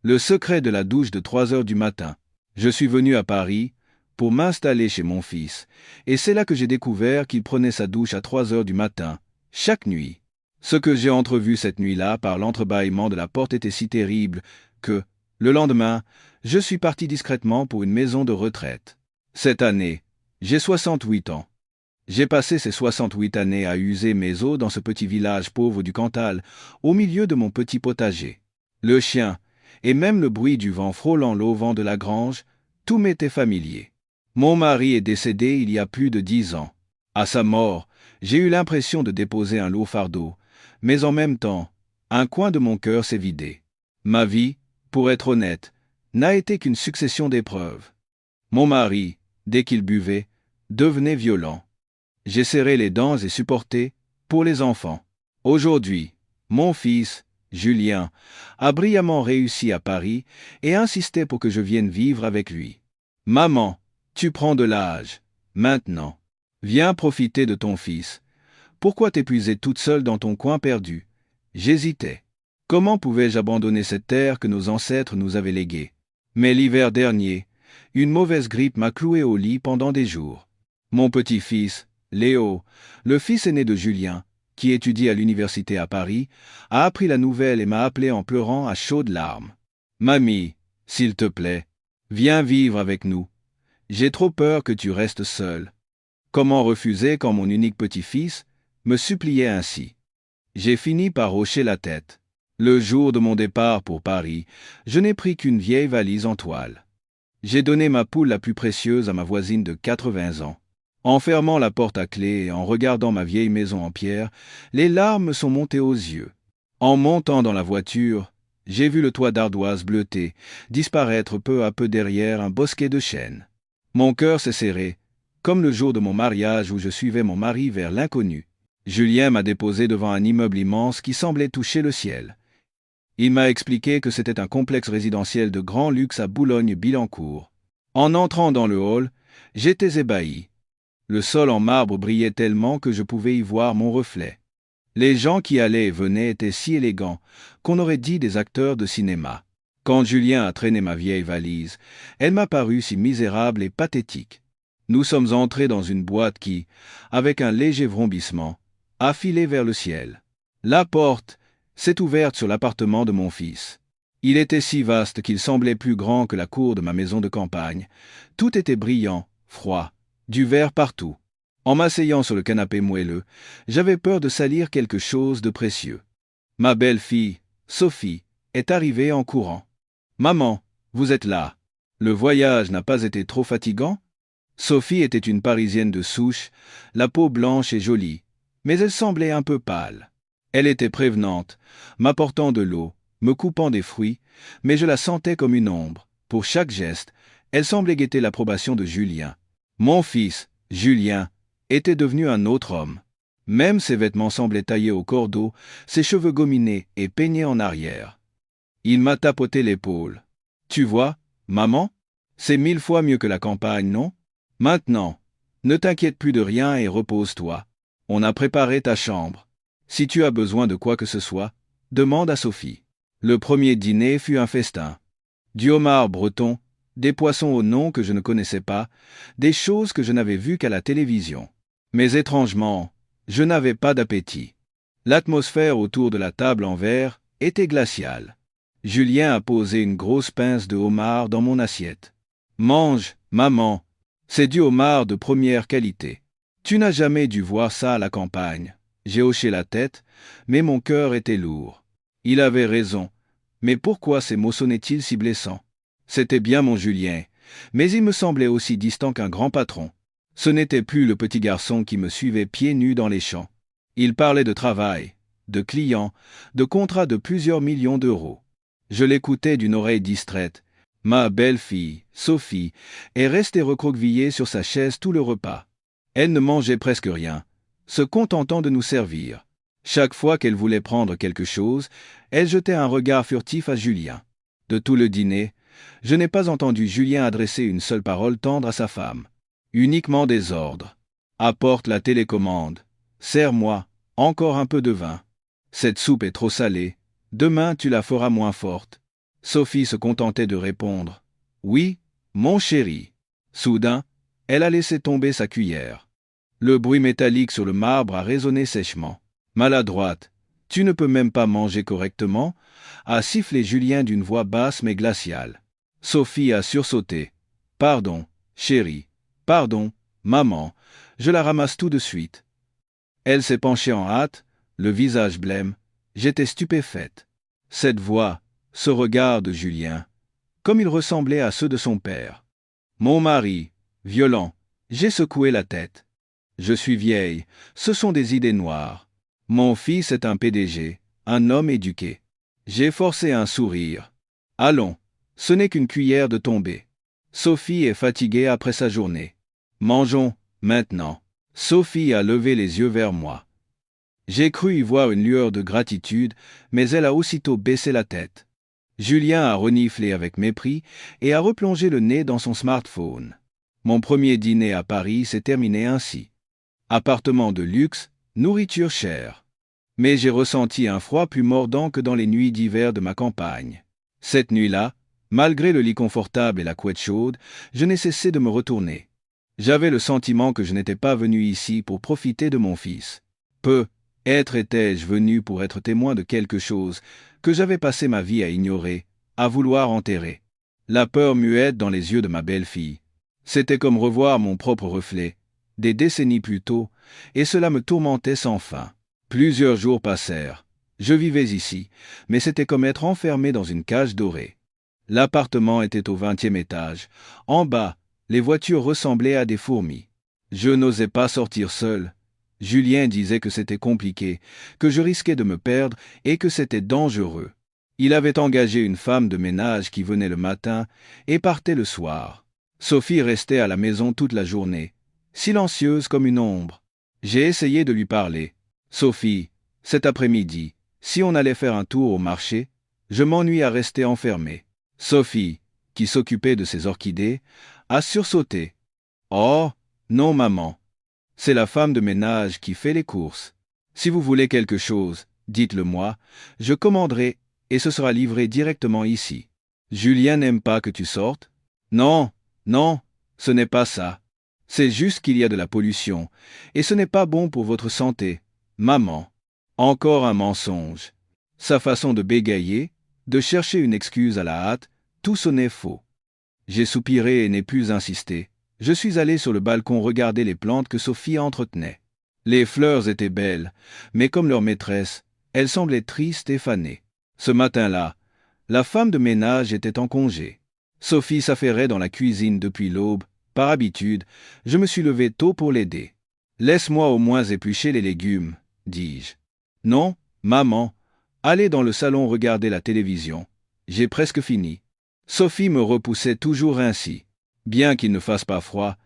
Le secret de la douche de 3 heures du matin. Je suis venu à Paris pour m'installer chez mon fils, et c'est là que j'ai découvert qu'il prenait sa douche à 3 heures du matin, chaque nuit. Ce que j'ai entrevu cette nuit-là par l'entrebâillement de la porte était si terrible que, le lendemain, je suis parti discrètement pour une maison de retraite. Cette année, j'ai 68 ans. J'ai passé ces 68 années à user mes os dans ce petit village pauvre du Cantal, au milieu de mon petit potager. Le chien, et même le bruit du vent frôlant l'auvent de la grange, tout m'était familier. Mon mari est décédé il y a plus de 10 ans. À sa mort, j'ai eu l'impression de déposer un lourd fardeau, mais en même temps, un coin de mon cœur s'est vidé. Ma vie, pour être honnête, n'a été qu'une succession d'épreuves. Mon mari, dès qu'il buvait, devenait violent. J'ai serré les dents et supporté, pour les enfants. Aujourd'hui, mon fils, Julien, a brillamment réussi à Paris et insistait pour que je vienne vivre avec lui. Maman, tu prends de l'âge. Maintenant, viens profiter de ton fils. Pourquoi t'épuiser toute seule dans ton coin perdu? J'hésitais. Comment pouvais-je abandonner cette terre que nos ancêtres nous avaient léguée? Mais l'hiver dernier, une mauvaise grippe m'a cloué au lit pendant des jours. Mon petit-fils, Léo, le fils aîné de Julien, qui étudie à l'université à Paris, a appris la nouvelle et m'a appelé en pleurant à chaudes larmes. « Mamie, s'il te plaît, viens vivre avec nous. J'ai trop peur que tu restes seule. » Comment refuser quand mon unique petit-fils me suppliait ainsi? J'ai fini par hocher la tête. Le jour de mon départ pour Paris, je n'ai pris qu'une vieille valise en toile. J'ai donné ma poule la plus précieuse à ma voisine de 80 ans. En fermant la porte à clé et en regardant ma vieille maison en pierre, les larmes me sont montées aux yeux. En montant dans la voiture, j'ai vu le toit d'ardoise bleuté disparaître peu à peu derrière un bosquet de chênes. Mon cœur s'est serré, comme le jour de mon mariage où je suivais mon mari vers l'inconnu. Julien m'a déposé devant un immeuble immense qui semblait toucher le ciel. Il m'a expliqué que c'était un complexe résidentiel de grand luxe à Boulogne-Billancourt. En entrant dans le hall, j'étais ébahi. Le sol en marbre brillait tellement que je pouvais y voir mon reflet. Les gens qui allaient et venaient étaient si élégants qu'on aurait dit des acteurs de cinéma. Quand Julien a traîné ma vieille valise, elle m'a paru si misérable et pathétique. Nous sommes entrés dans une boîte qui, avec un léger vrombissement, a filé vers le ciel. La porte s'est ouverte sur l'appartement de mon fils. Il était si vaste qu'il semblait plus grand que la cour de ma maison de campagne. Tout était brillant, froid, du verre partout. En m'asseyant sur le canapé moelleux, j'avais peur de salir quelque chose de précieux. Ma belle-fille, Sophie, est arrivée en courant. « Maman, vous êtes là. Le voyage n'a pas été trop fatigant ?» Sophie était une Parisienne de souche, la peau blanche et jolie, mais elle semblait un peu pâle. Elle était prévenante, m'apportant de l'eau, me coupant des fruits, mais je la sentais comme une ombre. Pour chaque geste, elle semblait guetter l'approbation de Julien. Mon fils, Julien, était devenu un autre homme. Même ses vêtements semblaient taillés au cordeau, ses cheveux gominés et peignés en arrière. Il m'a tapoté l'épaule. « Tu vois, maman, c'est 1000 fois mieux que la campagne, non? Maintenant, ne t'inquiète plus de rien et repose-toi. On a préparé ta chambre. Si tu as besoin de quoi que ce soit, demande à Sophie. » Le premier dîner fut un festin. Du homard breton, des poissons au nom que je ne connaissais pas, des choses que je n'avais vues qu'à la télévision. Mais étrangement, je n'avais pas d'appétit. L'atmosphère autour de la table en verre était glaciale. Julien a posé une grosse pince de homard dans mon assiette. « Mange, maman, c'est du homard de première qualité. Tu n'as jamais dû voir ça à la campagne. » J'ai hoché la tête, mais mon cœur était lourd. Il avait raison, mais pourquoi ces mots sonnaient-ils si blessants? C'était bien mon Julien, mais il me semblait aussi distant qu'un grand patron. Ce n'était plus le petit garçon qui me suivait pieds nus dans les champs. Il parlait de travail, de clients, de contrats de plusieurs millions d'euros. Je l'écoutais d'une oreille distraite. Ma belle-fille, Sophie, est restée recroquevillée sur sa chaise tout le repas. Elle ne mangeait presque rien, se contentant de nous servir. Chaque fois qu'elle voulait prendre quelque chose, elle jetait un regard furtif à Julien. De tout le dîner, je n'ai pas entendu Julien adresser une seule parole tendre à sa femme. Uniquement des ordres. Apporte la télécommande. Sers-moi, encore un peu de vin. Cette soupe est trop salée. Demain, tu la feras moins forte. Sophie se contentait de répondre « Oui, mon chéri ». Soudain, elle a laissé tomber sa cuillère. Le bruit métallique sur le marbre a résonné sèchement. « Maladroite, tu ne peux même pas manger correctement » a sifflé Julien d'une voix basse mais glaciale. Sophie a sursauté. « Pardon, chérie. Pardon, maman. Je la ramasse tout de suite. » Elle s'est penchée en hâte, le visage blême. J'étais stupéfaite. Cette voix, ce regard de Julien, comme il ressemblait à ceux de son père. Mon mari, violent, j'ai secoué la tête. Je suis vieille, ce sont des idées noires. Mon fils est un PDG, un homme éduqué. J'ai forcé un sourire. Allons, ce n'est qu'une cuillère de tombée. Sophie est fatiguée après sa journée. Mangeons, maintenant. Sophie a levé les yeux vers moi. J'ai cru y voir une lueur de gratitude, mais elle a aussitôt baissé la tête. Julien a reniflé avec mépris et a replongé le nez dans son smartphone. Mon premier dîner à Paris s'est terminé ainsi. Appartement de luxe, nourriture chère. Mais j'ai ressenti un froid plus mordant que dans les nuits d'hiver de ma campagne. Cette nuit-là, malgré le lit confortable et la couette chaude, je n'ai cessé de me retourner. J'avais le sentiment que je n'étais pas venu ici pour profiter de mon fils. Peut-être étais-je venu pour être témoin de quelque chose que j'avais passé ma vie à ignorer, à vouloir enterrer. La peur muette dans les yeux de ma belle-fille. C'était comme revoir mon propre reflet, des décennies plus tôt, et cela me tourmentait sans fin. Plusieurs jours passèrent. Je vivais ici, mais c'était comme être enfermé dans une cage dorée. L'appartement était au 20e étage. En bas, les voitures ressemblaient à des fourmis. Je n'osais pas sortir seul. Julien disait que c'était compliqué, que je risquais de me perdre et que c'était dangereux. Il avait engagé une femme de ménage qui venait le matin et partait le soir. Sophie restait à la maison toute la journée, silencieuse comme une ombre. J'ai essayé de lui parler. « Sophie, cet après-midi, si on allait faire un tour au marché, je m'ennuie à rester enfermée. » Sophie, qui s'occupait de ses orchidées, a sursauté. « Oh, non maman. C'est la femme de ménage qui fait les courses. Si vous voulez quelque chose, dites-le moi, je commanderai et ce sera livré directement ici. Julien n'aime pas que tu sortes? Non, non, ce n'est pas ça. C'est juste qu'il y a de la pollution, et ce n'est pas bon pour votre santé. Maman. » Encore un mensonge. Sa façon de bégayer, de chercher une excuse à la hâte, tout sonnait faux. J'ai soupiré et n'ai plus insisté. Je suis allé sur le balcon regarder les plantes que Sophie entretenait. Les fleurs étaient belles, mais comme leur maîtresse, elles semblaient tristes et fanées. Ce matin-là, la femme de ménage était en congé. Sophie s'affairait dans la cuisine depuis l'aube. Par habitude, je me suis levé tôt pour l'aider. « Laisse-moi au moins éplucher les légumes, » dis-je. « Non, maman, allez dans le salon regarder la télévision. J'ai presque fini. » Sophie me repoussait toujours ainsi. Bien qu'il ne fasse pas froid,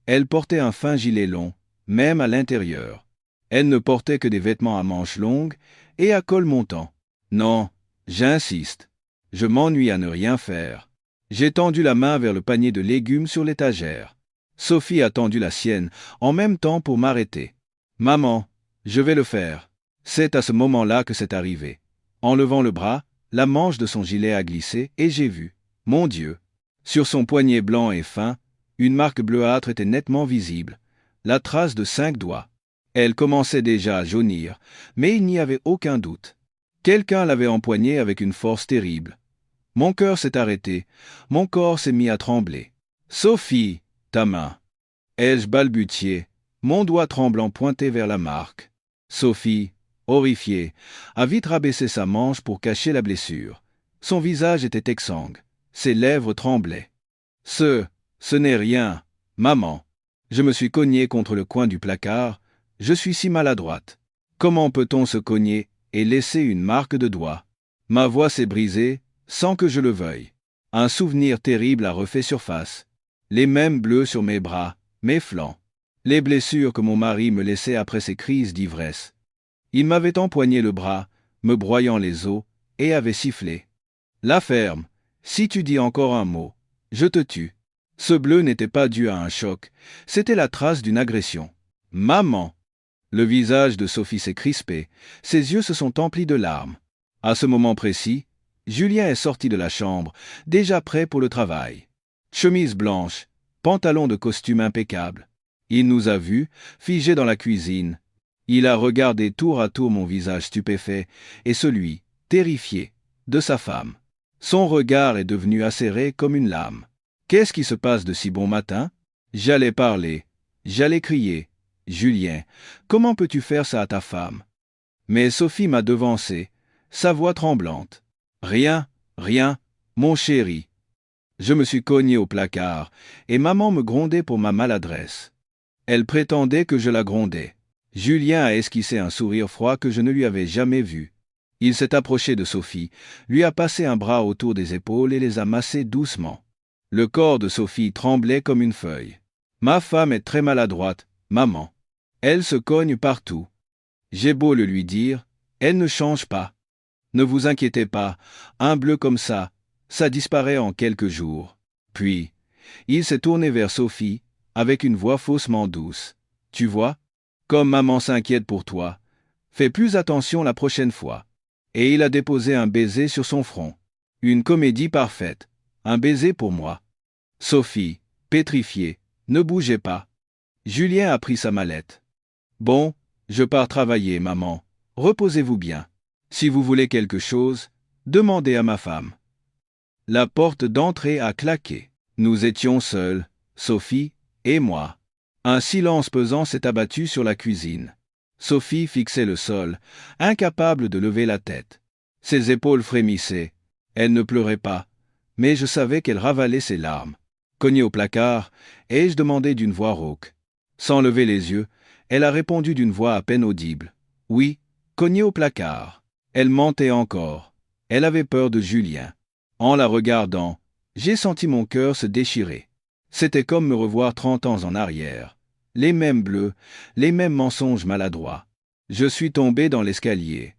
elle portait un fin gilet long, même à l'intérieur. Elle ne portait que des vêtements à manches longues et à col montant. Non, j'insiste. Je m'ennuie à ne rien faire. J'ai tendu la main vers le panier de légumes sur l'étagère. Sophie a tendu la sienne en même temps pour m'arrêter. « Maman, je vais le faire. » C'est à ce moment-là que c'est arrivé. En levant le bras, la manche de son gilet a glissé et j'ai vu. Mon Dieu! Sur son poignet blanc et fin, une marque bleuâtre était nettement visible, la trace de 5 doigts. Elle commençait déjà à jaunir, mais il n'y avait aucun doute. Quelqu'un l'avait empoignée avec une force terrible. Mon cœur s'est arrêté, mon corps s'est mis à trembler. « Sophie, ta main !» Ai-je balbutié, mon doigt tremblant pointé vers la marque. Sophie, horrifiée, a vite rabaissé sa manche pour cacher la blessure. Son visage était exsangue. Ses lèvres tremblaient. « Ce n'est rien, maman. Je me suis cogné contre le coin du placard. Je suis si maladroite. Comment peut-on se cogner et laisser une marque de doigt? » Ma voix s'est brisée, sans que je le veuille. Un souvenir terrible a refait surface. Les mêmes bleus sur mes bras, mes flancs. Les blessures que mon mari me laissait après ses crises d'ivresse. Il m'avait empoigné le bras, me broyant les os, et avait sifflé. « La ferme. Si tu dis encore un mot, je te tue. » Ce bleu n'était pas dû à un choc, c'était la trace d'une agression. « Maman !» Le visage de Sophie s'est crispé, ses yeux se sont emplis de larmes. À ce moment précis, Julien est sorti de la chambre, déjà prêt pour le travail. Chemise blanche, pantalon de costume impeccable. Il nous a vus, figés dans la cuisine. Il a regardé tour à tour mon visage stupéfait et celui, terrifié, de sa femme. Son regard est devenu acéré comme une lame. Qu'est-ce qui se passe de si bon matin? J'allais parler, j'allais crier. Julien, comment peux-tu faire ça à ta femme? Mais Sophie m'a devancé, sa voix tremblante. Rien, rien, mon chéri. Je me suis cogné au placard, et maman me grondait pour ma maladresse. Elle prétendait que je la grondais. Julien a esquissé un sourire froid que je ne lui avais jamais vu. Il s'est approché de Sophie, lui a passé un bras autour des épaules et les a massés doucement. Le corps de Sophie tremblait comme une feuille. Ma femme est très maladroite, maman. Elle se cogne partout. J'ai beau le lui dire, elle ne change pas. Ne vous inquiétez pas, un bleu comme ça disparaît en quelques jours. Puis, il s'est tourné vers Sophie, avec une voix faussement douce. Tu vois, comme maman s'inquiète pour toi, fais plus attention la prochaine fois. Et il a déposé un baiser sur son front. Une comédie parfaite, un baiser pour moi. Sophie, pétrifiée, ne bougez pas. Julien a pris sa mallette. Bon, je pars travailler, maman. Reposez-vous bien. Si vous voulez quelque chose, demandez à ma femme. La porte d'entrée a claqué. Nous étions seuls, Sophie et moi. Un silence pesant s'est abattu sur la cuisine. Sophie fixait le sol, incapable de lever la tête. Ses épaules frémissaient. Elle ne pleurait pas, mais je savais qu'elle ravalait ses larmes. Cognée au placard, ai-je demandé d'une voix rauque. Sans lever les yeux, elle a répondu d'une voix à peine audible. Oui, cognée au placard. Elle mentait encore. Elle avait peur de Julien. En la regardant, j'ai senti mon cœur se déchirer. C'était comme me revoir 30 ans en arrière. Les mêmes bleus, les mêmes mensonges maladroits. Je suis tombé dans l'escalier.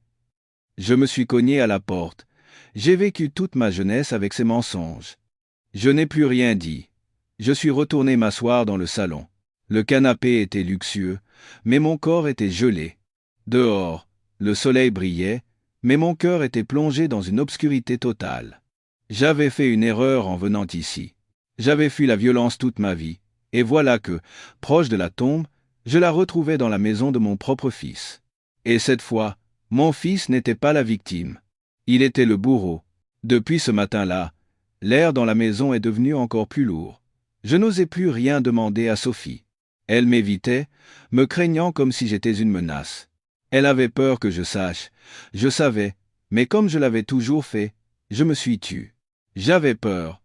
Je me suis cogné à la porte. J'ai vécu toute ma jeunesse avec ces mensonges. Je n'ai plus rien dit. Je suis retourné m'asseoir dans le salon. Le canapé était luxueux, mais mon corps était gelé. Dehors, le soleil brillait, mais mon cœur était plongé dans une obscurité totale. J'avais fait une erreur en venant ici. J'avais fui la violence toute ma vie, et voilà que, proche de la tombe, je la retrouvais dans la maison de mon propre fils. Et cette fois, mon fils n'était pas la victime. Il était le bourreau. Depuis ce matin-là, l'air dans la maison est devenu encore plus lourd. Je n'osais plus rien demander à Sophie. Elle m'évitait, me craignant comme si j'étais une menace. Elle avait peur que je sache. Je savais, mais comme je l'avais toujours fait, je me suis tu. J'avais peur.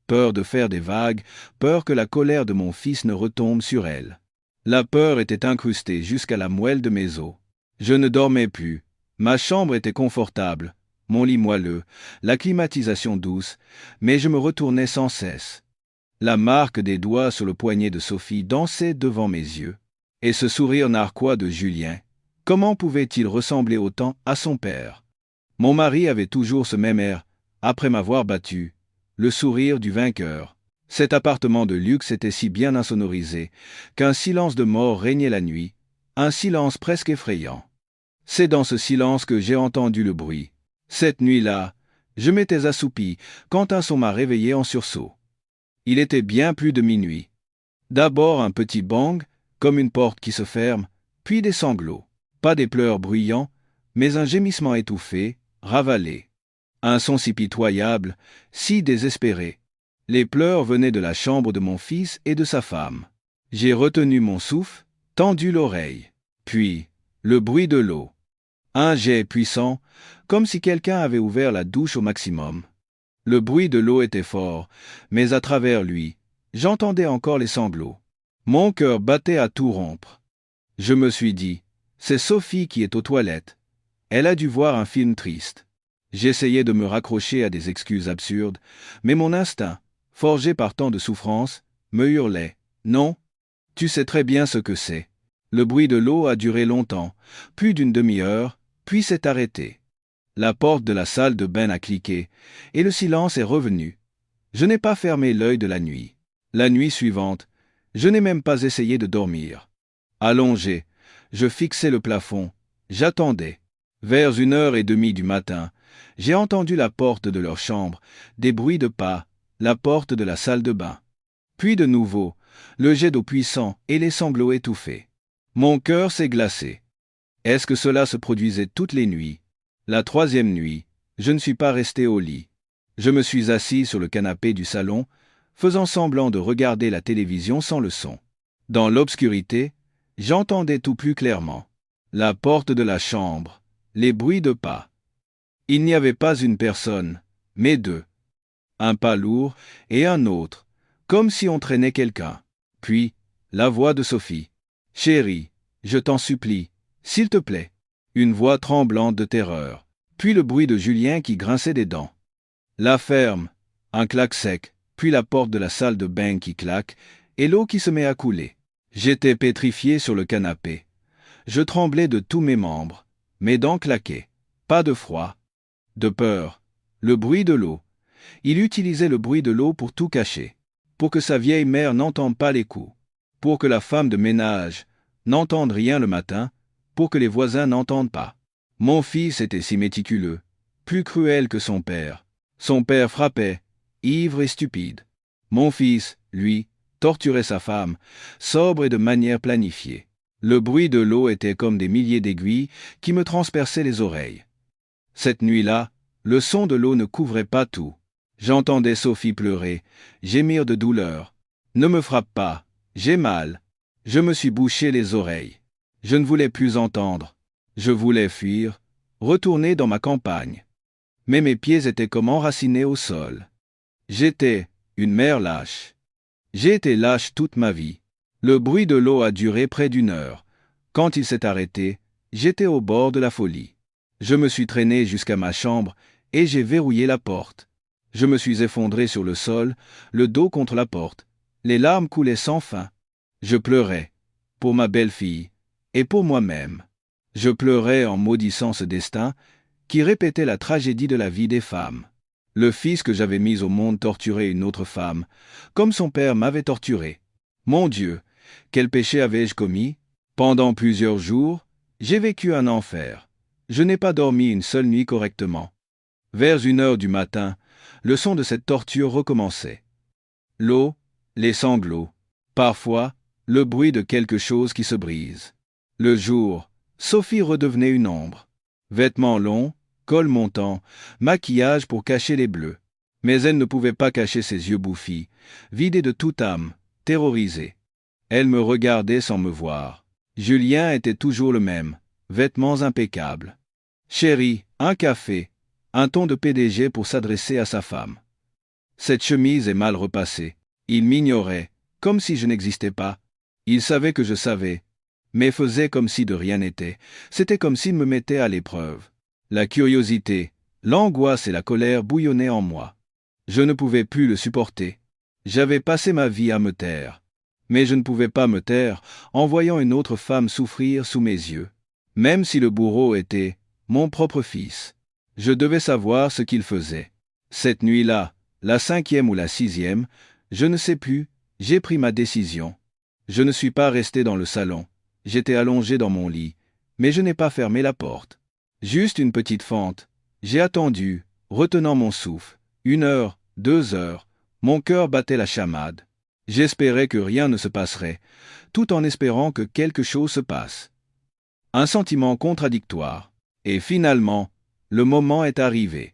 Peur de faire des vagues, peur que la colère de mon fils ne retombe sur elle. La peur était incrustée jusqu'à la moelle de mes os. Je ne dormais plus. Ma chambre était confortable, mon lit moelleux, la climatisation douce, mais je me retournais sans cesse. La marque des doigts sur le poignet de Sophie dansait devant mes yeux. Et ce sourire narquois de Julien, comment pouvait-il ressembler autant à son père? Mon mari avait toujours ce même air, après m'avoir battu, le sourire du vainqueur. Cet appartement de luxe était si bien insonorisé qu'un silence de mort régnait la nuit, un silence presque effrayant. C'est dans ce silence que j'ai entendu le bruit. Cette nuit-là, je m'étais assoupi quand un son m'a réveillé en sursaut. Il était bien plus de minuit. D'abord un petit bang, comme une porte qui se ferme, puis des sanglots. Pas des pleurs bruyants, mais un gémissement étouffé, ravalé. Un son si pitoyable, si désespéré. Les pleurs venaient de la chambre de mon fils et de sa femme. J'ai retenu mon souffle, tendu l'oreille. Puis, le bruit de l'eau. Un jet puissant, comme si quelqu'un avait ouvert la douche au maximum. Le bruit de l'eau était fort, mais à travers lui, j'entendais encore les sanglots. Mon cœur battait à tout rompre. Je me suis dit, c'est Sophie qui est aux toilettes. Elle a dû voir un film triste. J'essayais de me raccrocher à des excuses absurdes, mais mon instinct, forgé par tant de souffrances, me hurlait. Non, tu sais très bien ce que c'est. Le bruit de l'eau a duré longtemps, plus d'une demi-heure, puis s'est arrêté. La porte de la salle de bain a cliqué, et le silence est revenu. Je n'ai pas fermé l'œil de la nuit. La nuit suivante, je n'ai même pas essayé de dormir. Allongé, je fixais le plafond, j'attendais. Vers 1h30 du matin, j'ai entendu la porte de leur chambre, des bruits de pas, la porte de la salle de bain. Puis de nouveau, le jet d'eau puissant et les sanglots étouffés. Mon cœur s'est glacé. Est-ce que cela se produisait toutes les nuits? La troisième nuit, je ne suis pas resté au lit. Je me suis assis sur le canapé du salon, faisant semblant de regarder la télévision sans le son. Dans l'obscurité, j'entendais tout plus clairement. La porte de la chambre, les bruits de pas. Il n'y avait pas une personne, mais deux. Un pas lourd et un autre, comme si on traînait quelqu'un. Puis, la voix de Sophie. « Chérie, je t'en supplie, s'il te plaît. » Une voix tremblante de terreur. Puis le bruit de Julien qui grinçait des dents. La ferme, un claque sec, puis la porte de la salle de bain qui claque, et l'eau qui se met à couler. J'étais pétrifié sur le canapé. Je tremblais de tous mes membres, mes dents claquaient. Pas de froid, de peur, le bruit de l'eau. Il utilisait le bruit de l'eau pour tout cacher, pour que sa vieille mère n'entende pas les coups, pour que la femme de ménage n'entende rien le matin, pour que les voisins n'entendent pas. Mon fils était si méticuleux, plus cruel que son père. Son père frappait, ivre et stupide. Mon fils, lui, torturait sa femme, sobre et de manière planifiée. Le bruit de l'eau était comme des milliers d'aiguilles qui me transperçaient les oreilles. Cette nuit-là, le son de l'eau ne couvrait pas tout. J'entendais Sophie pleurer, gémir de douleur. « Ne me frappe pas, j'ai mal. » Je me suis bouché les oreilles. Je ne voulais plus entendre. Je voulais fuir, retourner dans ma campagne. Mais mes pieds étaient comme enracinés au sol. J'étais une mère lâche. J'ai été lâche toute ma vie. Le bruit de l'eau a duré près d'une heure. Quand il s'est arrêté, j'étais au bord de la folie. Je me suis traîné jusqu'à ma chambre et j'ai verrouillé la porte. Je me suis effondré sur le sol, le dos contre la porte. Les larmes coulaient sans fin. Je pleurais, pour ma belle-fille, et pour moi-même. Je pleurais en maudissant ce destin qui répétait la tragédie de la vie des femmes. Le fils que j'avais mis au monde torturait une autre femme, comme son père m'avait torturé. Mon Dieu, quel péché avais-je commis? Pendant plusieurs jours, j'ai vécu un enfer. Je n'ai pas dormi une seule nuit correctement. Vers 1 heure du matin, le son de cette torture recommençait. L'eau, les sanglots, parfois, le bruit de quelque chose qui se brise. Le jour, Sophie redevenait une ombre. Vêtements longs, col montant, maquillage pour cacher les bleus. Mais elle ne pouvait pas cacher ses yeux bouffis, vidés de toute âme, terrorisés. Elle me regardait sans me voir. Julien était toujours le même, vêtements impeccables. « Chérie, un café », un ton de PDG pour s'adresser à sa femme. Cette chemise est mal repassée. Il m'ignorait, comme si je n'existais pas. Il savait que je savais, mais faisait comme si de rien n'était. C'était comme s'il me mettait à l'épreuve. La curiosité, l'angoisse et la colère bouillonnaient en moi. Je ne pouvais plus le supporter. J'avais passé ma vie à me taire. Mais je ne pouvais pas me taire en voyant une autre femme souffrir sous mes yeux. Même si le bourreau était mon propre fils, je devais savoir ce qu'il faisait. Cette nuit-là, la 5e ou la 6e, je ne sais plus, j'ai pris ma décision. Je ne suis pas resté dans le salon. J'étais allongé dans mon lit, mais je n'ai pas fermé la porte. Juste une petite fente. J'ai attendu, retenant mon souffle. 1 heure, 2 heures, mon cœur battait la chamade. J'espérais que rien ne se passerait, tout en espérant que quelque chose se passe. Un sentiment contradictoire. Et finalement, le moment est arrivé.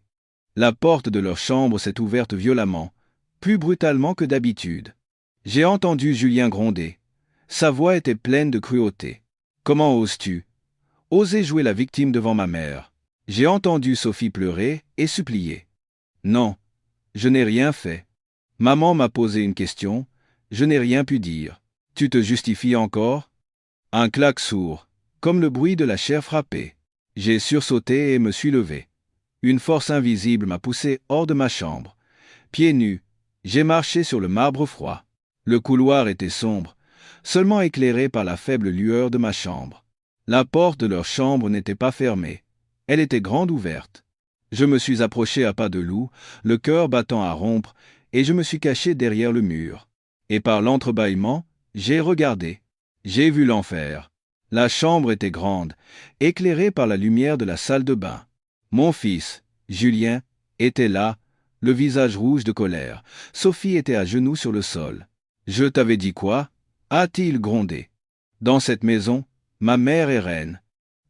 La porte de leur chambre s'est ouverte violemment, plus brutalement que d'habitude. J'ai entendu Julien gronder. Sa voix était pleine de cruauté. « Comment oses-tu oser jouer la victime devant ma mère ?» J'ai entendu Sophie pleurer et supplier. « Non, je n'ai rien fait. Maman m'a posé une question, je n'ai rien pu dire. Tu te justifies encore ?» Un claque sourd, comme le bruit de la chair frappée. J'ai sursauté et me suis levé. Une force invisible m'a poussé hors de ma chambre. Pieds nus, j'ai marché sur le marbre froid. Le couloir était sombre, seulement éclairé par la faible lueur de ma chambre. La porte de leur chambre n'était pas fermée. Elle était grande ouverte. Je me suis approché à pas de loup, le cœur battant à rompre, et je me suis caché derrière le mur. Et par l'entrebâillement, j'ai regardé. J'ai vu l'enfer. La chambre était grande, éclairée par la lumière de la salle de bain. Mon fils, Julien était là, le visage rouge de colère. Sophie était à genoux sur le sol. « Je t'avais dit quoi ?» a-t-il grondé. « Dans cette maison, ma mère est reine.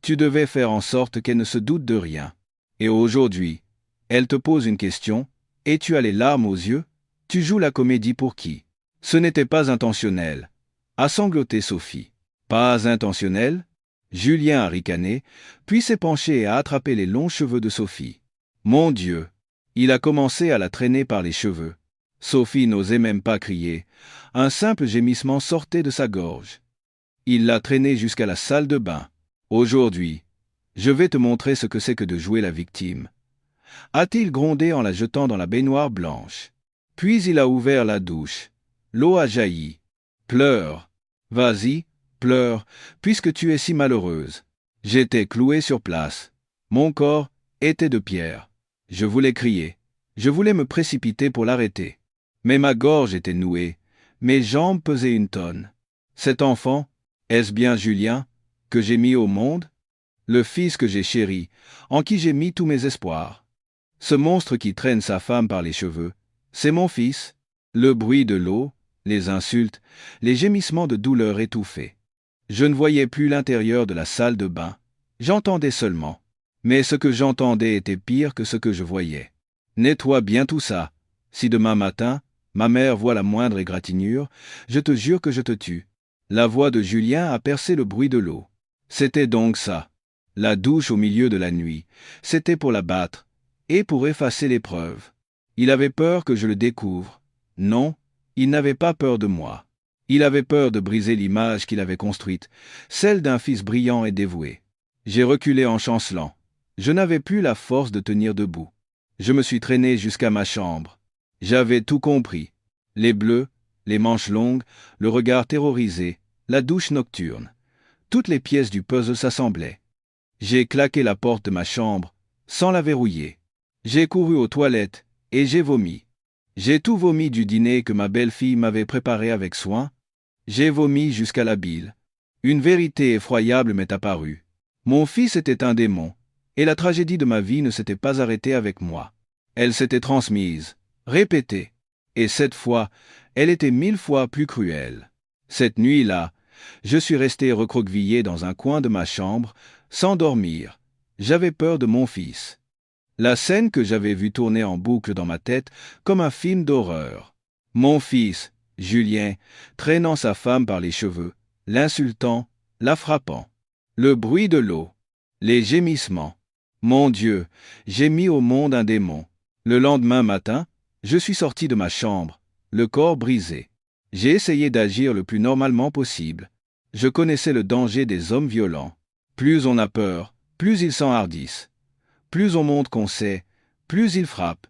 Tu devais faire en sorte qu'elle ne se doute de rien. Et aujourd'hui, elle te pose une question, et tu as les larmes aux yeux? Tu joues la comédie pour qui? Ce n'était pas intentionnel, a sangloté Sophie. Pas intentionnel? Julien a ricané, puis s'est penché et a attrapé les longs cheveux de Sophie. Mon Dieu! Il a commencé à la traîner par les cheveux. Sophie n'osait même pas crier. Un simple gémissement sortait de sa gorge. Il l'a traînée jusqu'à la salle de bain. Aujourd'hui, je vais te montrer ce que c'est que de jouer la victime. A-t-il grondé en la jetant dans la baignoire blanche. Puis il a ouvert la douche. L'eau a jailli. Pleure. Vas-y, pleure, puisque tu es si malheureuse. J'étais cloué sur place. Mon corps était de pierre. Je voulais crier. Je voulais me précipiter pour l'arrêter. Mais ma gorge était nouée. Mes jambes pesaient une tonne. Cet enfant, est-ce bien Julien, que j'ai mis au monde? Le fils que j'ai chéri, en qui j'ai mis tous mes espoirs. Ce monstre qui traîne sa femme par les cheveux, c'est mon fils. Le bruit de l'eau, les insultes, les gémissements de douleur étouffés. Je ne voyais plus l'intérieur de la salle de bain. J'entendais seulement. Mais ce que j'entendais était pire que ce que je voyais. Nettoie bien tout ça. Si demain matin, ma mère voit la moindre égratignure, je te jure que je te tue. La voix de Julien a percé le bruit de l'eau. C'était donc ça. La douche au milieu de la nuit. C'était pour la battre, et pour effacer les preuves. Il avait peur que je le découvre. Non, il n'avait pas peur de moi. Il avait peur de briser l'image qu'il avait construite, celle d'un fils brillant et dévoué. J'ai reculé en chancelant. Je n'avais plus la force de tenir debout. Je me suis traîné jusqu'à ma chambre. J'avais tout compris. Les bleus, les manches longues, le regard terrorisé, la douche nocturne. Toutes les pièces du puzzle s'assemblaient. J'ai claqué la porte de ma chambre, sans la verrouiller. J'ai couru aux toilettes, et j'ai vomi. J'ai tout vomi du dîner que ma belle-fille m'avait préparé avec soin. J'ai vomi jusqu'à la bile. Une vérité effroyable m'est apparue. Mon fils était un démon, et la tragédie de ma vie ne s'était pas arrêtée avec moi. Elle s'était transmise, répétée, et cette fois, elle était 1000 fois plus cruelle. Cette nuit-là, je suis resté recroquevillé dans un coin de ma chambre, sans dormir. J'avais peur de mon fils. La scène que j'avais vue tourner en boucle dans ma tête comme un film d'horreur. Mon fils, Julien, traînant sa femme par les cheveux, l'insultant, la frappant. Le bruit de l'eau, les gémissements. Mon Dieu, j'ai mis au monde un démon. Le lendemain matin, je suis sorti de ma chambre, le corps brisé. J'ai essayé d'agir le plus normalement possible. Je connaissais le danger des hommes violents. Plus on a peur, plus ils s'enhardissent. Plus on montre qu'on sait, plus ils frappent.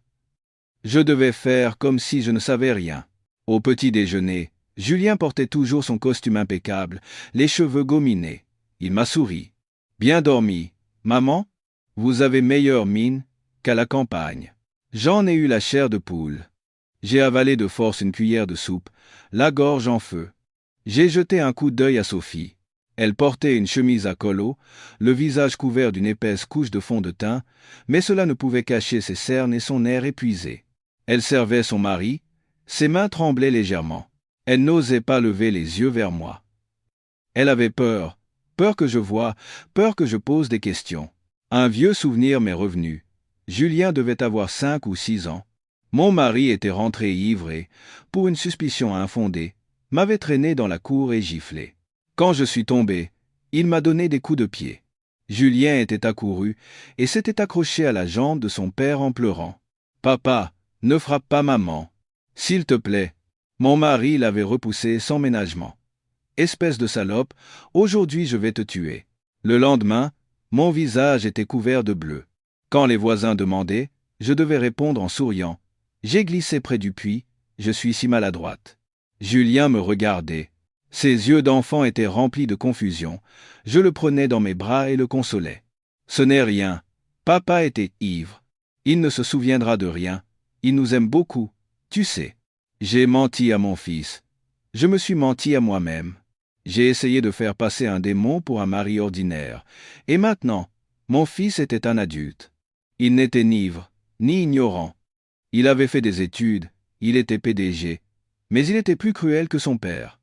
Je devais faire comme si je ne savais rien. Au petit déjeuner, Julien portait toujours son costume impeccable, les cheveux gominés. Il m'a souri. Bien dormi, maman? Vous avez meilleure mine qu'à la campagne. J'en ai eu la chair de poule. J'ai avalé de force une cuillère de soupe, la gorge en feu. J'ai jeté un coup d'œil à Sophie. Elle portait une chemise à col haut, le visage couvert d'une épaisse couche de fond de teint, mais cela ne pouvait cacher ses cernes et son air épuisé. Elle servait son mari, ses mains tremblaient légèrement. Elle n'osait pas lever les yeux vers moi. Elle avait peur, peur que je voie, peur que je pose des questions. Un vieux souvenir m'est revenu. Julien devait avoir 5 ou 6 ans. Mon mari était rentré ivre et, pour une suspicion infondée, m'avait traîné dans la cour et giflé. Quand je suis tombé, il m'a donné des coups de pied. Julien était accouru et s'était accroché à la jambe de son père en pleurant. « Papa, ne frappe pas maman. S'il te plaît. » Mon mari l'avait repoussé sans ménagement. « Espèce de salope, aujourd'hui je vais te tuer. » Le lendemain, mon visage était couvert de bleu. Quand les voisins demandaient, je devais répondre en souriant. J'ai glissé près du puits, je suis si maladroite. Julien me regardait. Ses yeux d'enfant étaient remplis de confusion. Je le prenais dans mes bras et le consolais. Ce n'est rien. Papa était ivre. Il ne se souviendra de rien. Il nous aime beaucoup, tu sais. J'ai menti à mon fils. Je me suis menti à moi-même. J'ai essayé de faire passer un démon pour un mari ordinaire. Et maintenant, mon fils était un adulte. Il n'était ni ivre, ni ignorant. Il avait fait des études, il était PDG, mais il était plus cruel que son père.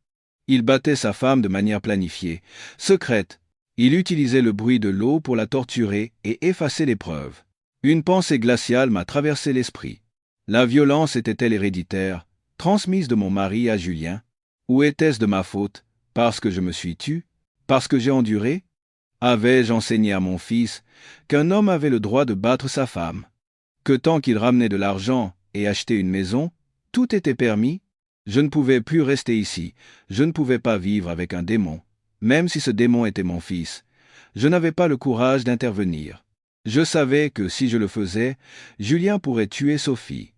Il battait sa femme de manière planifiée, secrète. Il utilisait le bruit de l'eau pour la torturer et effacer les preuves. Une pensée glaciale m'a traversé l'esprit. La violence était-elle héréditaire, transmise de mon mari à Julien? Ou était-ce de ma faute, parce que je me suis tu, parce que j'ai enduré? Avais-je enseigné à mon fils qu'un homme avait le droit de battre sa femme? Que tant qu'il ramenait de l'argent et achetait une maison, tout était permis? Je ne pouvais plus rester ici, je ne pouvais pas vivre avec un démon, même si ce démon était mon fils. Je n'avais pas le courage d'intervenir. Je savais que si je le faisais, Julien pourrait tuer Sophie.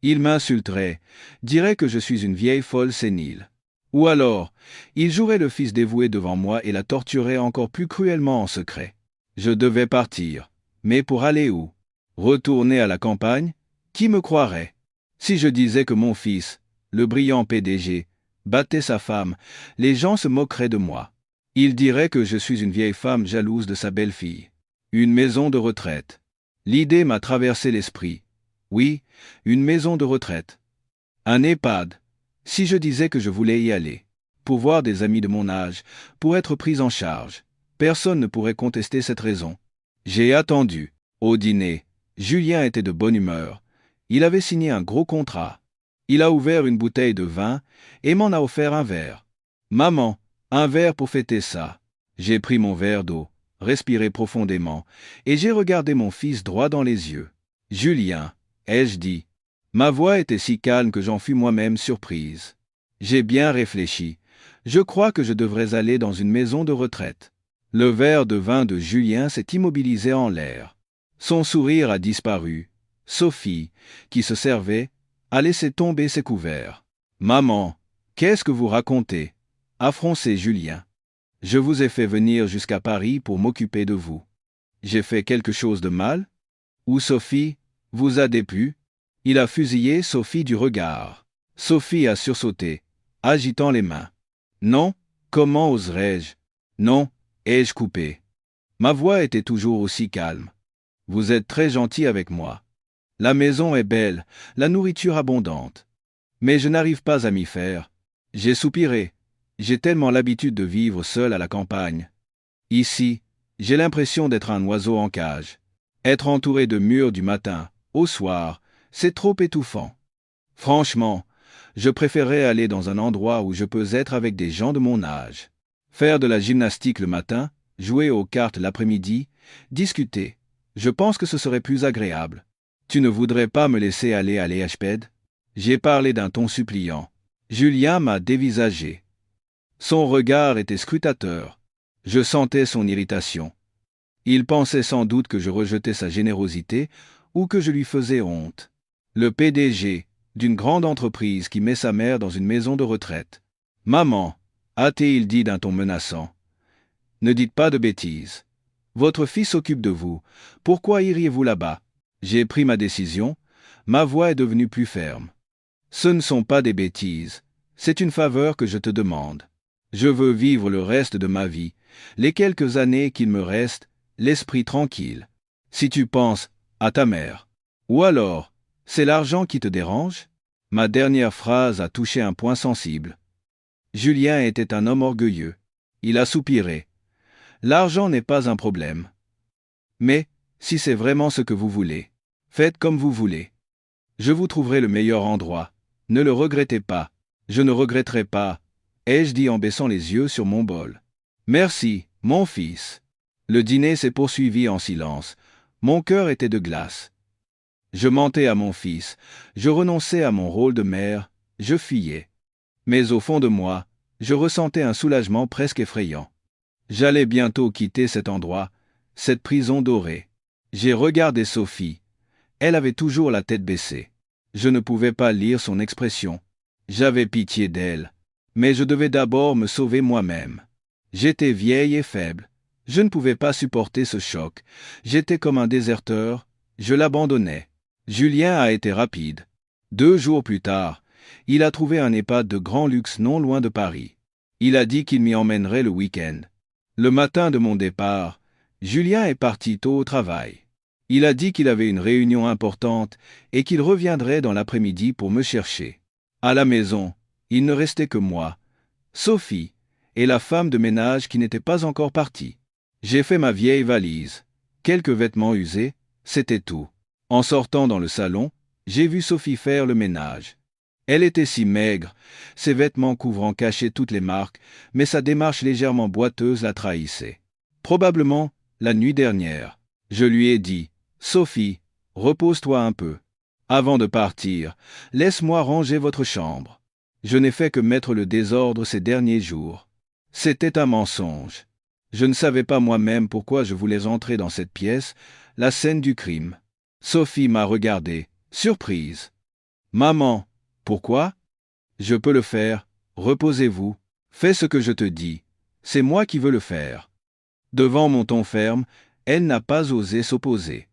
Il m'insulterait, dirait que je suis une vieille folle sénile. Ou alors, il jouerait le fils dévoué devant moi et la torturerait encore plus cruellement en secret. Je devais partir. Mais pour aller où? Retourner à la campagne? Qui me croirait? Si je disais que mon fils, le brillant PDG, battait sa femme, les gens se moqueraient de moi. Ils diraient que je suis une vieille femme jalouse de sa belle-fille. Une maison de retraite. L'idée m'a traversé l'esprit. Oui, une maison de retraite. Un EHPAD. Si je disais que je voulais y aller, pour voir des amis de mon âge, pour être pris en charge, personne ne pourrait contester cette raison. J'ai attendu. Au dîner, Julien était de bonne humeur. Il avait signé un gros contrat. Il a ouvert une bouteille de vin et m'en a offert un verre. Maman, un verre pour fêter ça. J'ai pris mon verre d'eau, respiré profondément, et j'ai regardé mon fils droit dans les yeux. Julien, ai-je dit. Ma voix était si calme que j'en fus moi-même surprise. J'ai bien réfléchi. Je crois que je devrais aller dans une maison de retraite. Le verre de vin de Julien s'est immobilisé en l'air. Son sourire a disparu. Sophie, qui se servait, a laissé tomber ses couverts. « Maman, qu'est-ce que vous racontez ?» a froncé Julien. « Je vous ai fait venir jusqu'à Paris pour m'occuper de vous. J'ai fait quelque chose de mal? Ou Sophie vous a déplu ?» Il a fusillé Sophie du regard. Sophie a sursauté, agitant les mains. « Non, comment oserais-je? Non, ai-je coupé ?» Ma voix était toujours aussi calme. « Vous êtes très gentil avec moi. La maison est belle, la nourriture abondante. Mais je n'arrive pas à m'y faire. » J'ai soupiré. J'ai tellement l'habitude de vivre seul à la campagne. Ici, j'ai l'impression d'être un oiseau en cage. Être entouré de murs du matin au soir, c'est trop étouffant. Franchement, je préférerais aller dans un endroit où je peux être avec des gens de mon âge. Faire de la gymnastique le matin, jouer aux cartes l'après-midi, discuter. Je pense que ce serait plus agréable. Tu ne voudrais pas me laisser aller à l'EHPAD? J'ai parlé d'un ton suppliant. Julien m'a dévisagé. Son regard était scrutateur. Je sentais son irritation. Il pensait sans doute que je rejetais sa générosité ou que je lui faisais honte. Le PDG d'une grande entreprise qui met sa mère dans une maison de retraite. « Maman, a-t-il dit d'un ton menaçant, ne dites pas de bêtises. Votre fils s'occupe de vous. Pourquoi iriez-vous là-bas? » J'ai pris ma décision. Ma voix est devenue plus ferme. Ce ne sont pas des bêtises. C'est une faveur que je te demande. Je veux vivre le reste de ma vie, les quelques années qu'il me reste, l'esprit tranquille. Si tu penses à ta mère. Ou alors, c'est l'argent qui te dérange? Ma dernière phrase a touché un point sensible. Julien était un homme orgueilleux. Il a soupiré. L'argent n'est pas un problème. Mais, si c'est vraiment ce que vous voulez, faites comme vous voulez. Je vous trouverai le meilleur endroit. Ne le regrettez pas. Je ne regretterai pas, ai-je dit en baissant les yeux sur mon bol. Merci, mon fils. Le dîner s'est poursuivi en silence. Mon cœur était de glace. Je mentais à mon fils, je renonçais à mon rôle de mère, je fuyais. Mais au fond de moi, je ressentais un soulagement presque effrayant. J'allais bientôt quitter cet endroit, cette prison dorée. J'ai regardé Sophie. Elle avait toujours la tête baissée. Je ne pouvais pas lire son expression. J'avais pitié d'elle. Mais je devais d'abord me sauver moi-même. J'étais vieille et faible. Je ne pouvais pas supporter ce choc. J'étais comme un déserteur. Je l'abandonnais. Julien a été rapide. 2 jours plus tard, il a trouvé un EHPAD de grand luxe non loin de Paris. Il a dit qu'il m'y emmènerait le week-end. Le matin de mon départ, Julien est parti tôt au travail. Il a dit qu'il avait une réunion importante et qu'il reviendrait dans l'après-midi pour me chercher. À la maison, il ne restait que moi, Sophie, et la femme de ménage qui n'était pas encore partie. J'ai fait ma vieille valise. Quelques vêtements usés, c'était tout. En sortant dans le salon, j'ai vu Sophie faire le ménage. Elle était si maigre, ses vêtements couvrant cachaient toutes les marques, mais sa démarche légèrement boiteuse la trahissait. Probablement, la nuit dernière, je lui ai dit « Sophie, repose-toi un peu. Avant de partir, laisse-moi ranger votre chambre. Je n'ai fait que mettre le désordre ces derniers jours. » C'était un mensonge. Je ne savais pas moi-même pourquoi je voulais entrer dans cette pièce, la scène du crime. Sophie m'a regardé, surprise. « Maman, pourquoi ? Je peux le faire, reposez-vous, fais ce que je te dis, c'est moi qui veux le faire. » Devant mon ton ferme, elle n'a pas osé s'opposer.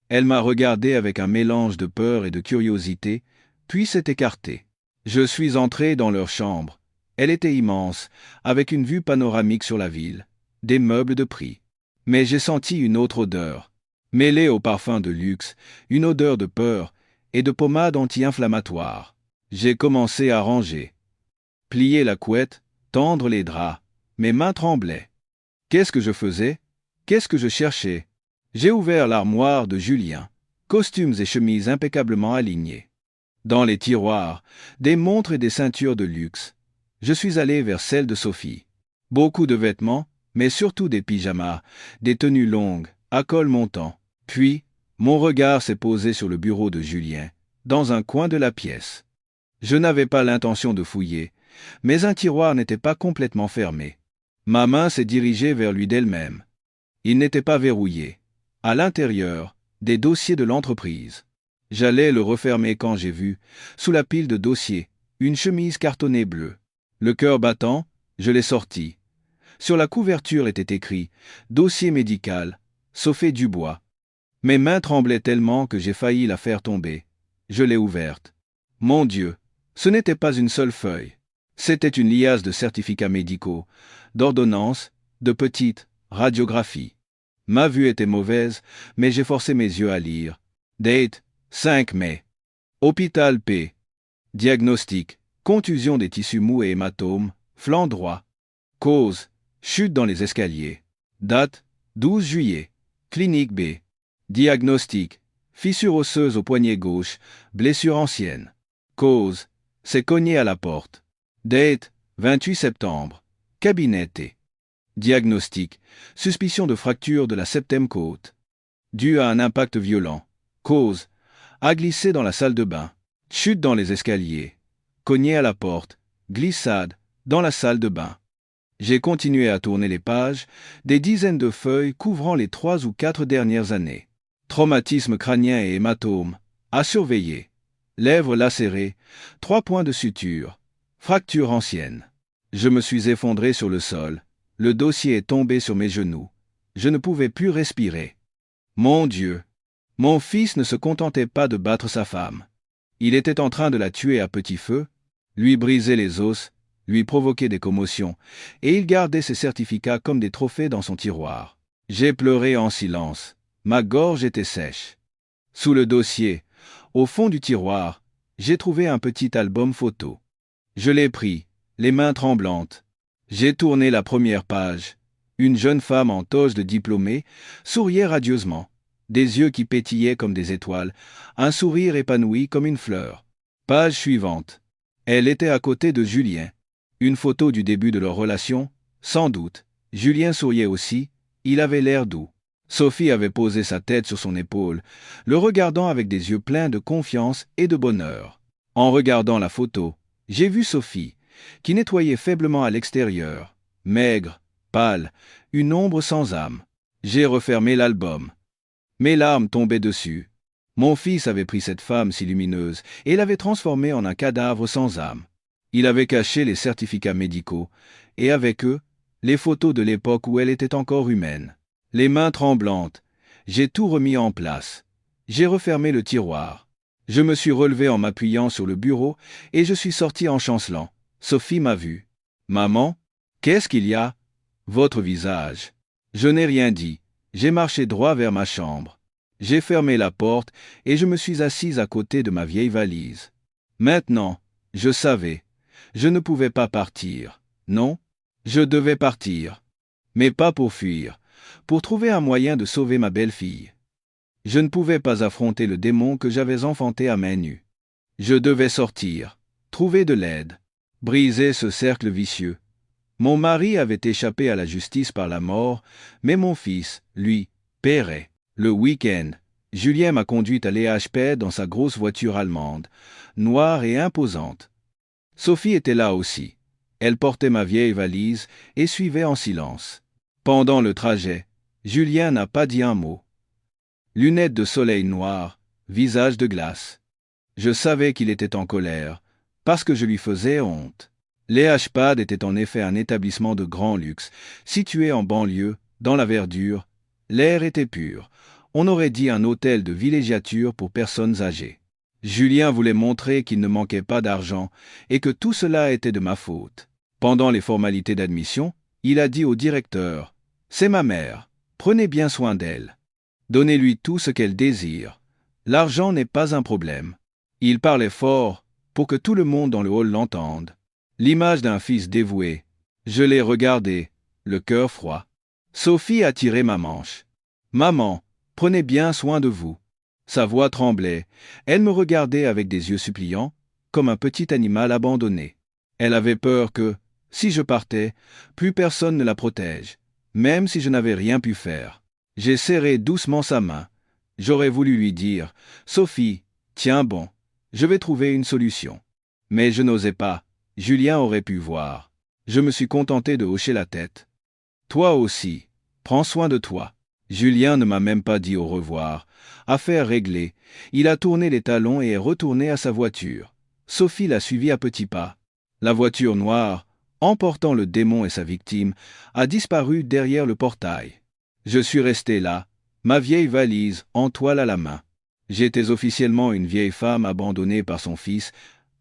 Elle m'a regardé avec un mélange de peur et de curiosité, puis s'est écartée. Je suis entré dans leur chambre. Elle était immense, avec une vue panoramique sur la ville, des meubles de prix. Mais j'ai senti une autre odeur, mêlée au parfum de luxe, une odeur de peur et de pommade anti-inflammatoire. J'ai commencé à ranger, plier la couette, tendre les draps. Mes mains tremblaient. Qu'est-ce que je faisais ? Qu'est-ce que je cherchais ? J'ai ouvert l'armoire de Julien, costumes et chemises impeccablement alignés. Dans les tiroirs, des montres et des ceintures de luxe. Je suis allé vers celle de Sophie. Beaucoup de vêtements, mais surtout des pyjamas, des tenues longues, à col montant. Puis, mon regard s'est posé sur le bureau de Julien, dans un coin de la pièce. Je n'avais pas l'intention de fouiller, mais un tiroir n'était pas complètement fermé. Ma main s'est dirigée vers lui d'elle-même. Il n'était pas verrouillé. À l'intérieur, des dossiers de l'entreprise. J'allais le refermer quand j'ai vu, sous la pile de dossiers, une chemise cartonnée bleue. Le cœur battant, je l'ai sortie. Sur la couverture était écrit « Dossier médical, Sophie Dubois ». Mes mains tremblaient tellement que j'ai failli la faire tomber. Je l'ai ouverte. Mon Dieu, ce n'était pas une seule feuille. C'était une liasse de certificats médicaux, d'ordonnances, de petites radiographies. Ma vue était mauvaise, mais j'ai forcé mes yeux à lire. Date, 5 mai. Hôpital P. Diagnostic, contusion des tissus mous et hématomes, flanc droit. Cause, chute dans les escaliers. Date, 12 juillet. Clinique B. Diagnostic, fissure osseuse au poignet gauche, blessure ancienne. Cause, s'est cogné à la porte. Date, 28 septembre. Cabinet T. Diagnostic, suspicion de fracture de la septième côte. Due à un impact violent. Cause, a glissé dans la salle de bain. Chute dans les escaliers. Cogné à la porte. Glissade, dans la salle de bain. J'ai continué à tourner les pages, des dizaines de feuilles couvrant les 3 ou 4 dernières années. Traumatisme crânien et hématome, à surveiller. Lèvres lacérées, 3 points de suture. Fracture ancienne. Je me suis effondré sur le sol. Le dossier est tombé sur mes genoux. Je ne pouvais plus respirer. Mon Dieu! Mon fils ne se contentait pas de battre sa femme. Il était en train de la tuer à petit feu, lui briser les os, lui provoquer des commotions, et il gardait ses certificats comme des trophées dans son tiroir. J'ai pleuré en silence. Ma gorge était sèche. Sous le dossier, au fond du tiroir, j'ai trouvé un petit album photo. Je l'ai pris, les mains tremblantes. J'ai tourné la première page. Une jeune femme en toge de diplômée souriait radieusement, des yeux qui pétillaient comme des étoiles, un sourire épanoui comme une fleur. Page suivante. Elle était à côté de Julien. Une photo du début de leur relation, sans doute. Julien souriait aussi, il avait l'air doux. Sophie avait posé sa tête sur son épaule, le regardant avec des yeux pleins de confiance et de bonheur. En regardant la photo, j'ai vu Sophie, qui nettoyait faiblement à l'extérieur, maigre, pâle, une ombre sans âme. J'ai refermé l'album. Mes larmes tombaient dessus. Mon fils avait pris cette femme si lumineuse et l'avait transformée en un cadavre sans âme. Il avait caché les certificats médicaux, et avec eux, les photos de l'époque où elle était encore humaine. Les mains tremblantes, j'ai tout remis en place. J'ai refermé le tiroir. Je me suis relevé en m'appuyant sur le bureau et je suis sorti en chancelant. Sophie m'a vu. « Maman, qu'est-ce qu'il y a ? » ?»« Votre visage. » Je n'ai rien dit. J'ai marché droit vers ma chambre. J'ai fermé la porte et je me suis assise à côté de ma vieille valise. Maintenant, je savais. Je ne pouvais pas partir. Non, je devais partir. Mais pas pour fuir, pour trouver un moyen de sauver ma belle-fille. Je ne pouvais pas affronter le démon que j'avais enfanté à main nue. Je devais sortir, trouver de l'aide, briser ce cercle vicieux. Mon mari avait échappé à la justice par la mort, mais mon fils, lui, paierait. Le week-end, Julien m'a conduite à l'EHP dans sa grosse voiture allemande, noire et imposante. Sophie était là aussi. Elle portait ma vieille valise et suivait en silence. Pendant le trajet, Julien n'a pas dit un mot. Lunettes de soleil noires, visage de glace. Je savais qu'il était en colère, parce que je lui faisais honte. L'EHPAD était en effet un établissement de grand luxe, situé en banlieue, dans la verdure. L'air était pur. On aurait dit un hôtel de villégiature pour personnes âgées. Julien voulait montrer qu'il ne manquait pas d'argent et que tout cela était de ma faute. Pendant les formalités d'admission, il a dit au directeur « C'est ma mère, prenez bien soin d'elle. Donnez-lui tout ce qu'elle désire. L'argent n'est pas un problème. » Il parlait fort pour que tout le monde dans le hall l'entende. L'image d'un fils dévoué. Je l'ai regardé, le cœur froid. Sophie a tiré ma manche. « Maman, prenez bien soin de vous. » Sa voix tremblait. Elle me regardait avec des yeux suppliants, comme un petit animal abandonné. Elle avait peur que, si je partais, plus personne ne la protège, même si je n'avais rien pu faire. J'ai serré doucement sa main. J'aurais voulu lui dire « Sophie, tiens bon, je vais trouver une solution. » Mais je n'osais pas. Julien aurait pu voir. Je me suis contenté de hocher la tête. « Toi aussi, prends soin de toi. » Julien ne m'a même pas dit au revoir. Affaire réglée, il a tourné les talons et est retourné à sa voiture. Sophie l'a suivi à petits pas. La voiture noire, emportant le démon et sa victime, a disparu derrière le portail. Je suis resté là, ma vieille valise en toile à la main. J'étais officiellement une vieille femme abandonnée par son fils,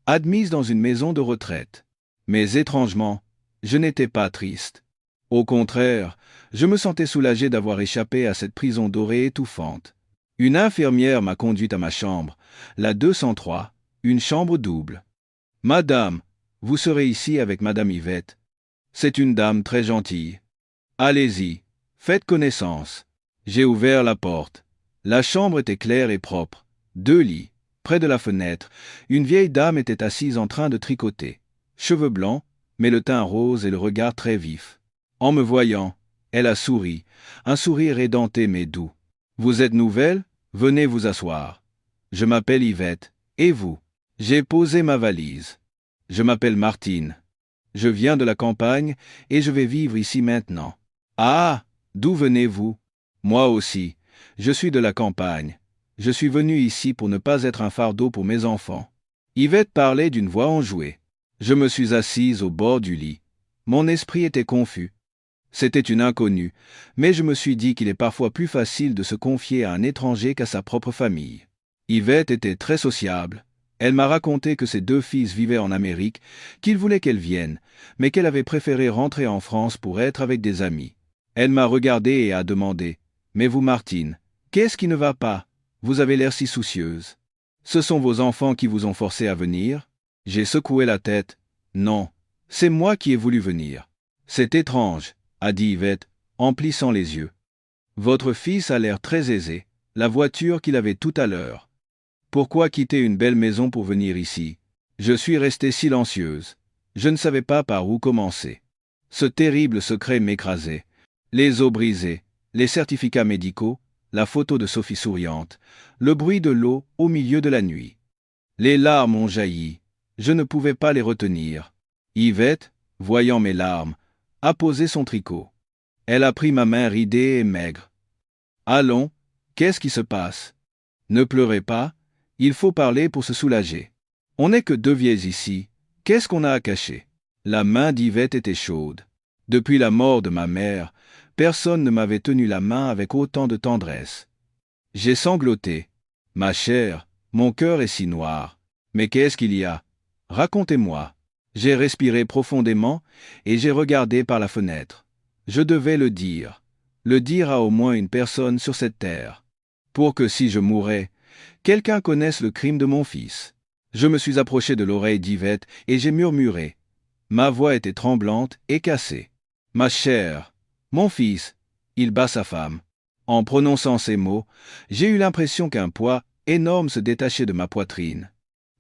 admise dans une maison de retraite. Mais étrangement, je n'étais pas triste. Au contraire, je me sentais soulagé d'avoir échappé à cette prison dorée étouffante. Une infirmière m'a conduite à ma chambre, la 203, une chambre double. « Madame, vous serez ici avec Madame Yvette. C'est une dame très gentille. Allez-y, faites connaissance. » J'ai ouvert la porte. La chambre était claire et propre. 2 lits. Près de la fenêtre, une vieille dame était assise en train de tricoter. Cheveux blancs, mais le teint rose et le regard très vif. En me voyant, elle a souri, un sourire édenté mais doux. « Vous êtes nouvelle ? Venez vous asseoir. Je m'appelle Yvette. Et vous ? » J'ai posé ma valise. « Je m'appelle Martine. Je viens de la campagne et je vais vivre ici maintenant. »« Ah, d'où venez-vous ? » ?»« Moi aussi. Je suis de la campagne. Je suis venu ici pour ne pas être un fardeau pour mes enfants. » Yvette parlait d'une voix enjouée. Je me suis assise au bord du lit. Mon esprit était confus. C'était une inconnue, mais je me suis dit qu'il est parfois plus facile de se confier à un étranger qu'à sa propre famille. Yvette était très sociable. Elle m'a raconté que ses 2 fils vivaient en Amérique, qu'il voulait qu'elle vienne, mais qu'elle avait préféré rentrer en France pour être avec des amis. Elle m'a regardé et a demandé « Mais vous, Martine, qu'est-ce qui ne va pas ? Vous avez l'air si soucieuse. Ce sont vos enfants qui vous ont forcé à venir ?» J'ai secoué la tête. « Non, c'est moi qui ai voulu venir. »« C'est étrange, » a dit Yvette, en plissant les yeux. « Votre fils a l'air très aisé, la voiture qu'il avait tout à l'heure. Pourquoi quitter une belle maison pour venir ici ? » Je suis restée silencieuse. Je ne savais pas par où commencer. Ce terrible secret m'écrasait. Les os brisés, les certificats médicaux, la photo de Sophie souriante, le bruit de l'eau au milieu de la nuit. Les larmes ont jailli. Je ne pouvais pas les retenir. Yvette, voyant mes larmes, a posé son tricot. Elle a pris ma main ridée et maigre. « Allons, qu'est-ce qui se passe ? Ne pleurez pas, il faut parler pour se soulager. On n'est que 2 vieilles ici, qu'est-ce qu'on a à cacher ?» La main d'Yvette était chaude. Depuis la mort de ma mère, personne ne m'avait tenu la main avec autant de tendresse. J'ai sangloté. « Ma chère, mon cœur est si noir. Mais qu'est-ce qu'il y a ? Racontez-moi. » J'ai respiré profondément et j'ai regardé par la fenêtre. Je devais le dire à au moins une personne sur cette terre. pour que si je mourais, quelqu'un connaisse le crime de mon fils. Je me suis approché de l'oreille d'Yvette et j'ai murmuré. Ma voix était tremblante et cassée. Ma chère, mon fils, il bat sa femme. En prononçant ces mots, j'ai eu l'impression qu'un poids énorme se détachait de ma poitrine.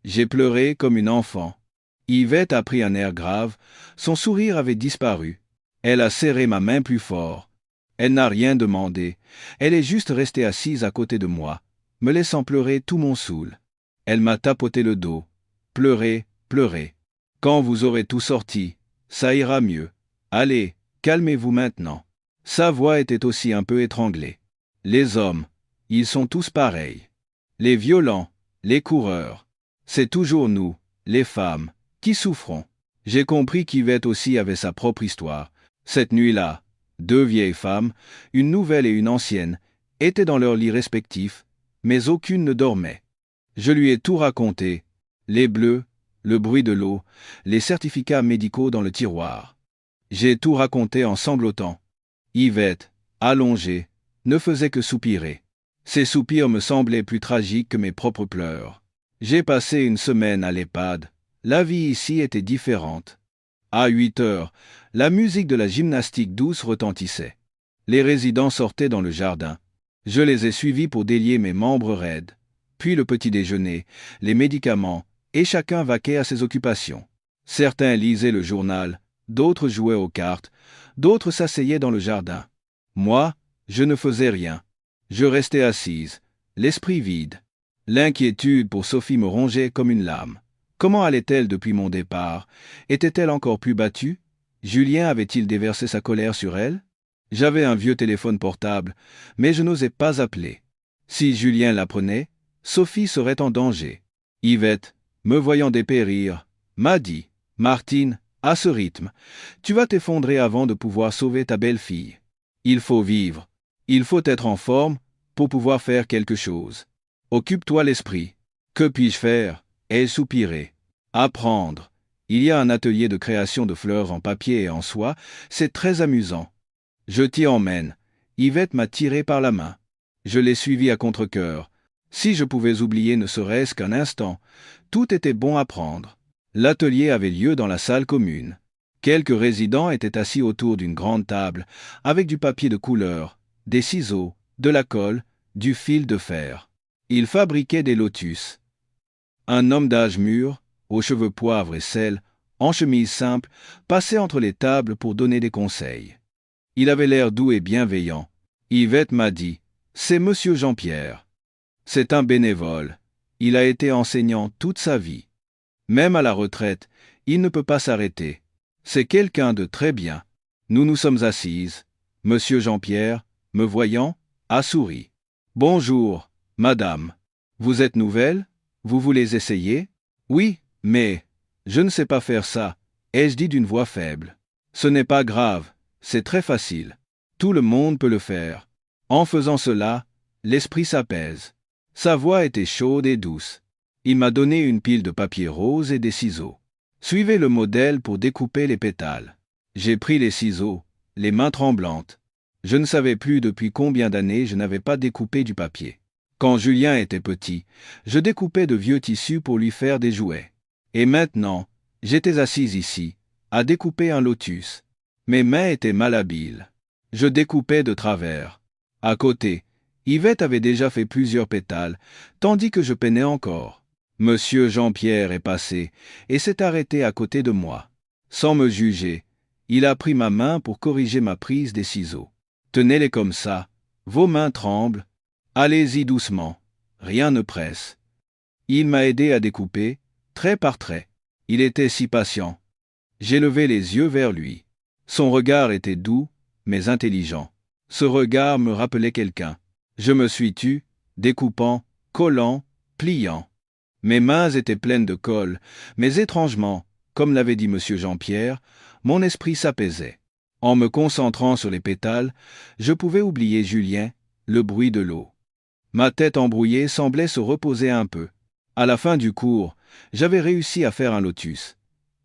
J'ai pleuré comme une enfant. Yvette a pris un air grave, son sourire avait disparu. Elle a serré ma main plus fort. Elle n'a rien demandé, elle est juste restée assise à côté de moi, me laissant pleurer tout mon soul. Elle m'a tapoté le dos. Pleurez, pleurez. Quand vous aurez tout sorti, ça ira mieux. Allez, calmez-vous maintenant. Sa voix était aussi un peu étranglée. Les hommes, ils sont tous pareils. Les violents, les coureurs. C'est toujours nous, les femmes, qui souffrons. J'ai compris qu'Yvette aussi avait sa propre histoire. Cette nuit-là, 2 vieilles femmes, une nouvelle et une ancienne, étaient dans leurs lits respectifs, mais aucune ne dormait. Je lui ai tout raconté, les bleus, le bruit de l'eau, les certificats médicaux dans le tiroir. J'ai tout raconté en sanglotant. Yvette, allongée, ne faisait que soupirer. Ses soupirs me semblaient plus tragiques que mes propres pleurs. J'ai passé une semaine à l'EHPAD. La vie ici était différente. À 8 heures, la musique de la gymnastique douce retentissait. Les résidents sortaient dans le jardin. Je les ai suivis pour délier mes membres raides. Puis le petit déjeuner, les médicaments, et chacun vaquait à ses occupations. Certains lisaient le journal, d'autres jouaient aux cartes, d'autres s'asseyaient dans le jardin. Moi, je ne faisais rien. Je restais assise, l'esprit vide. L'inquiétude pour Sophie me rongeait comme une lame. Comment allait-elle depuis mon départ? Était-elle encore plus battue? Julien avait-il déversé sa colère sur elle? J'avais un vieux téléphone portable, mais je n'osais pas appeler. Si Julien l'apprenait, Sophie serait en danger. Yvette, me voyant dépérir, m'a dit « Martine, à ce rythme, tu vas t'effondrer avant de pouvoir sauver ta belle-fille. Il faut vivre, il faut être en forme pour pouvoir faire quelque chose. Occupe-toi l'esprit. Que puis-je faire ?» Elle soupirait. Apprendre. Il y a un atelier de création de fleurs en papier et en soie, c'est très amusant. Je t'y emmène. Yvette m'a tiré par la main. Je l'ai suivi à contre-cœur. Si je pouvais oublier ne serait-ce qu'un instant, tout était bon à prendre. L'atelier avait lieu dans la salle commune. Quelques résidents étaient assis autour d'une grande table, avec du papier de couleur, des ciseaux, de la colle, du fil de fer. Ils fabriquaient des lotus. Un homme d'âge mûr, aux cheveux poivre et sel, en chemise simple, passait entre les tables pour donner des conseils. Il avait l'air doux et bienveillant. Yvette m'a dit « C'est Monsieur Jean-Pierre. C'est un bénévole. Il a été enseignant toute sa vie. Même à la retraite, il ne peut pas s'arrêter. C'est quelqu'un de très bien. » Nous nous sommes assises. Monsieur Jean-Pierre, me voyant, a souri. « Bonjour, madame. Vous êtes nouvelle ? Vous voulez essayer ? » ?»« Oui, mais je ne sais pas faire ça, » ai-je dit d'une voix faible. « Ce n'est pas grave, c'est très facile. Tout le monde peut le faire. En faisant cela, l'esprit s'apaise. » Sa voix était chaude et douce. Il m'a donné une pile de papier rose et des ciseaux. « Suivez le modèle pour découper les pétales. » J'ai pris les ciseaux, les mains tremblantes. Je ne savais plus depuis combien d'années je n'avais pas découpé du papier. Quand Julien était petit, je découpais de vieux tissus pour lui faire des jouets. Et maintenant, j'étais assise ici, à découper un lotus. Mes mains étaient malhabiles. Je découpais de travers. À côté, Yvette avait déjà fait plusieurs pétales, tandis que je peinais encore. Monsieur Jean-Pierre est passé et s'est arrêté à côté de moi. Sans me juger, il a pris ma main pour corriger ma prise des ciseaux. « Tenez-les comme ça, vos mains tremblent. Allez-y doucement, rien ne presse. » Il m'a aidé à découper, trait par trait. Il était si patient. J'ai levé les yeux vers lui. Son regard était doux, mais intelligent. Ce regard me rappelait quelqu'un. Je me suis tu, découpant, collant, pliant. Mes mains étaient pleines de colle, mais étrangement, comme l'avait dit Monsieur Jean-Pierre, mon esprit s'apaisait. En me concentrant sur les pétales, je pouvais oublier Julien, le bruit de l'eau. Ma tête embrouillée semblait se reposer un peu. À la fin du cours, j'avais réussi à faire un lotus.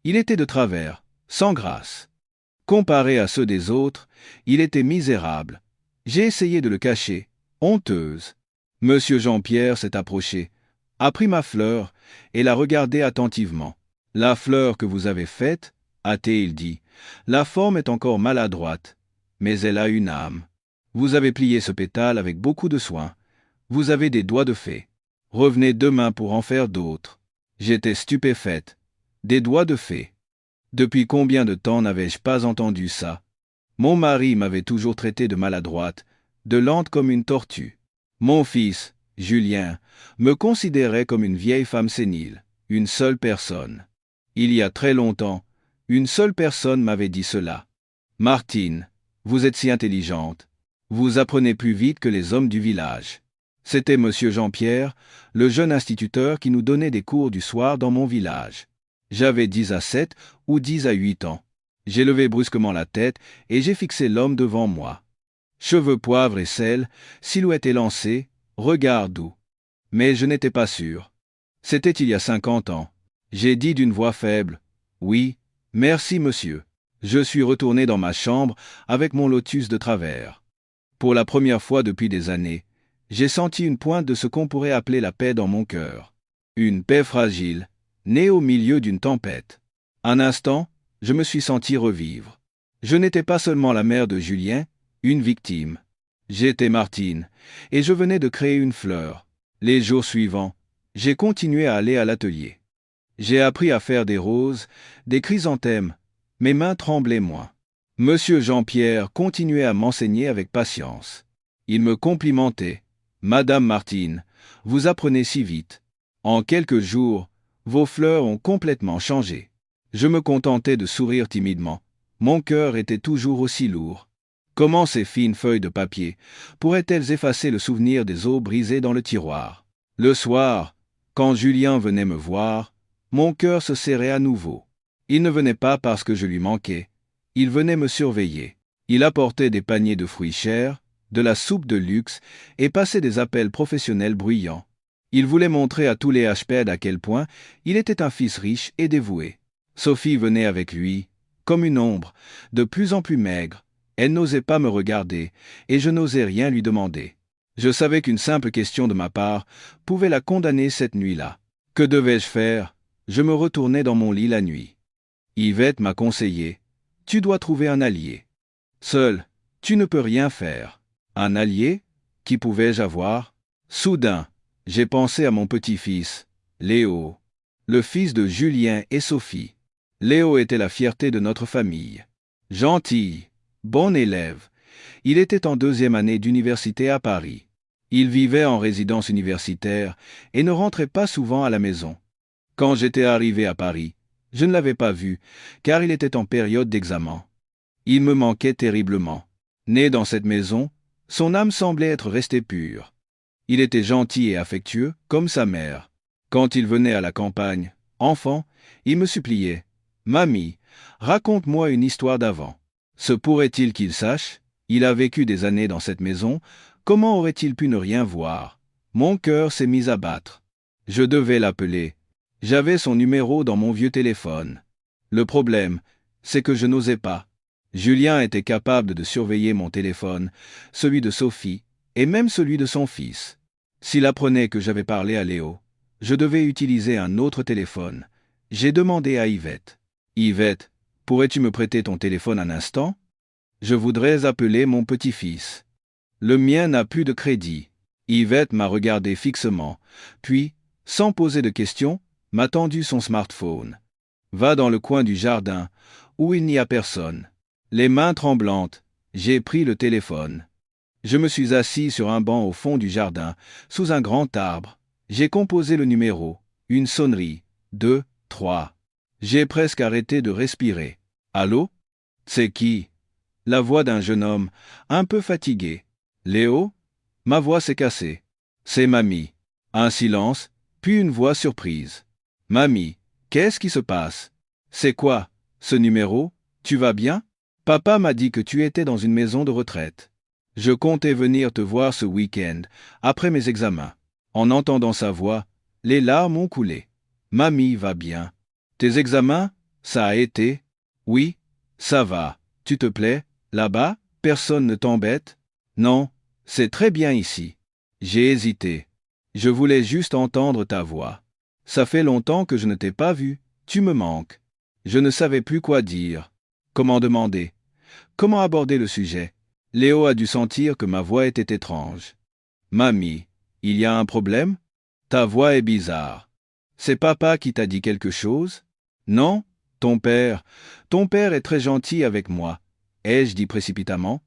Il était de travers, sans grâce. Comparé à ceux des autres, il était misérable. J'ai essayé de le cacher, honteuse. Monsieur Jean-Pierre s'est approché, a pris ma fleur et l'a regardée attentivement. La fleur que vous avez faite, a-t-il dit, la forme est encore maladroite, mais elle a une âme. Vous avez plié ce pétale avec beaucoup de soin. Vous avez des doigts de fée. Revenez demain pour en faire d'autres. J'étais stupéfaite. Des doigts de fée. Depuis combien de temps n'avais-je pas entendu ça? Mon mari m'avait toujours traité de maladroite, de lente comme une tortue. Mon fils, Julien, me considérait comme une vieille femme sénile, une seule personne. Il y a très longtemps, une seule personne m'avait dit cela. Martine, vous êtes si intelligente. Vous apprenez plus vite que les hommes du village. C'était monsieur Jean-Pierre, le jeune instituteur qui nous donnait des cours du soir dans mon village. J'avais 10 à 7 ou 10 à 8 ans. J'ai levé brusquement la tête et j'ai fixé l'homme devant moi. Cheveux poivre et sel, silhouette élancée, regard doux. Mais je n'étais pas sûr. C'était il y a 50 ans. J'ai dit d'une voix faible, « Oui, merci monsieur. » Je suis retourné dans ma chambre avec mon lotus de travers. Pour la première fois depuis des années, j'ai senti une pointe de ce qu'on pourrait appeler la paix dans mon cœur. Une paix fragile, née au milieu d'une tempête. Un instant, je me suis senti revivre. Je n'étais pas seulement la mère de Julien, une victime. J'étais Martine, et je venais de créer une fleur. Les jours suivants, j'ai continué à aller à l'atelier. J'ai appris à faire des roses, des chrysanthèmes. Mes mains tremblaient moins. Monsieur Jean-Pierre continuait à m'enseigner avec patience. Il me complimentait. « Madame Martine, vous apprenez si vite. En quelques jours, vos fleurs ont complètement changé. » Je me contentais de sourire timidement. Mon cœur était toujours aussi lourd. Comment ces fines feuilles de papier pourraient-elles effacer le souvenir des os brisés dans le tiroir? Le soir, quand Julien venait me voir, mon cœur se serrait à nouveau. Il ne venait pas parce que je lui manquais. Il venait me surveiller. Il apportait des paniers de fruits chers, de la soupe de luxe et passait des appels professionnels bruyants. Il voulait montrer à tous les HPED à quel point il était un fils riche et dévoué. Sophie venait avec lui, comme une ombre, de plus en plus maigre. Elle n'osait pas me regarder, et je n'osais rien lui demander. Je savais qu'une simple question de ma part pouvait la condamner cette nuit-là. Que devais-je faire? Je me retournais dans mon lit la nuit. Yvette m'a conseillé. Tu dois trouver un allié. Seul, tu ne peux rien faire. Un allié? Qui pouvais-je avoir? Soudain, j'ai pensé à mon petit-fils, Léo, le fils de Julien et Sophie. Léo était la fierté de notre famille. Gentil, bon élève. Il était en 2e année d'université à Paris. Il vivait en résidence universitaire et ne rentrait pas souvent à la maison. Quand j'étais arrivé à Paris, je ne l'avais pas vu, car il était en période d'examen. Il me manquait terriblement. Né dans cette maison, son âme semblait être restée pure. Il était gentil et affectueux, comme sa mère. Quand il venait à la campagne, enfant, il me suppliait. « Mamie, raconte-moi une histoire d'avant. » Se pourrait-il qu'il sache? Il a vécu des années dans cette maison. Comment aurait-il pu ne rien voir? Mon cœur s'est mis à battre. Je devais l'appeler. J'avais son numéro dans mon vieux téléphone. Le problème, c'est que je n'osais pas. Julien était capable de surveiller mon téléphone, celui de Sophie, et même celui de son fils. S'il apprenait que j'avais parlé à Léo, je devais utiliser un autre téléphone. J'ai demandé à Yvette. « Yvette, pourrais-tu me prêter ton téléphone un instant? Je voudrais appeler mon petit-fils. Le mien n'a plus de crédit. » Yvette m'a regardé fixement, puis, sans poser de questions, m'a tendu son smartphone. « Va dans le coin du jardin, où il n'y a personne. » Les mains tremblantes, j'ai pris le téléphone. Je me suis assis sur un banc au fond du jardin, sous un grand arbre. J'ai composé le numéro, une sonnerie, 2, 3. J'ai presque arrêté de respirer. Allô? C'est qui? La voix d'un jeune homme, un peu fatigué. Léo? Ma voix s'est cassée. C'est Mamie. Un silence, puis une voix surprise. Mamie, qu'est-ce qui se passe? C'est quoi, ce numéro? Tu vas bien? Papa m'a dit que tu étais dans une maison de retraite. Je comptais venir te voir ce week-end, après mes examens. En entendant sa voix, les larmes ont coulé. Mamie va bien. Tes examens, ça a été? Oui, ça va. Tu te plais? Là-bas, personne ne t'embête? Non, c'est très bien ici. J'ai hésité. Je voulais juste entendre ta voix. Ça fait longtemps que je ne t'ai pas vu, tu me manques. Je ne savais plus quoi dire. Comment demander? Comment aborder le sujet? Léo a dû sentir que ma voix était étrange. Mamie, il y a un problème? Ta voix est bizarre. C'est papa qui t'a dit quelque chose? Non, ton père. Ton père est très gentil avec moi, ai-je dit précipitamment.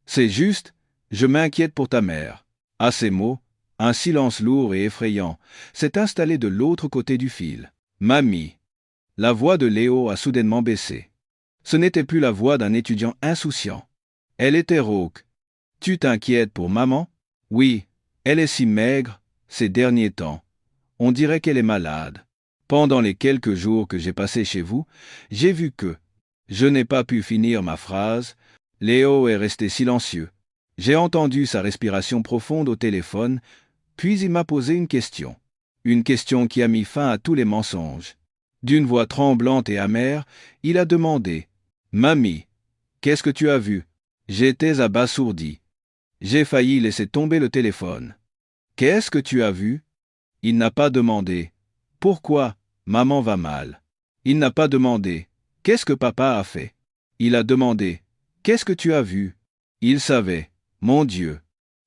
C'est juste, je m'inquiète pour ta mère. À ces mots, un silence lourd et effrayant s'est installé de l'autre côté du fil. Mamie. La voix de Léo a soudainement baissé. Ce n'était plus la voix d'un étudiant insouciant. Elle était rauque. Tu t'inquiètes pour maman? Oui, elle est si maigre, ces derniers temps. On dirait qu'elle est malade. Pendant les quelques jours que j'ai passés chez vous, j'ai vu que... Je n'ai pas pu finir ma phrase. Léo est resté silencieux. J'ai entendu sa respiration profonde au téléphone, puis il m'a posé une question. Une question qui a mis fin à tous les mensonges. D'une voix tremblante et amère, il a demandé « Mamie, qu'est-ce que tu as vu ?» J'étais abasourdi. J'ai failli laisser tomber le téléphone. « Qu'est-ce que tu as vu ?» Il n'a pas demandé « Pourquoi maman va mal ?» Il n'a pas demandé « Qu'est-ce que papa a fait ?» Il a demandé « Qu'est-ce que tu as vu ?» Il savait, mon Dieu.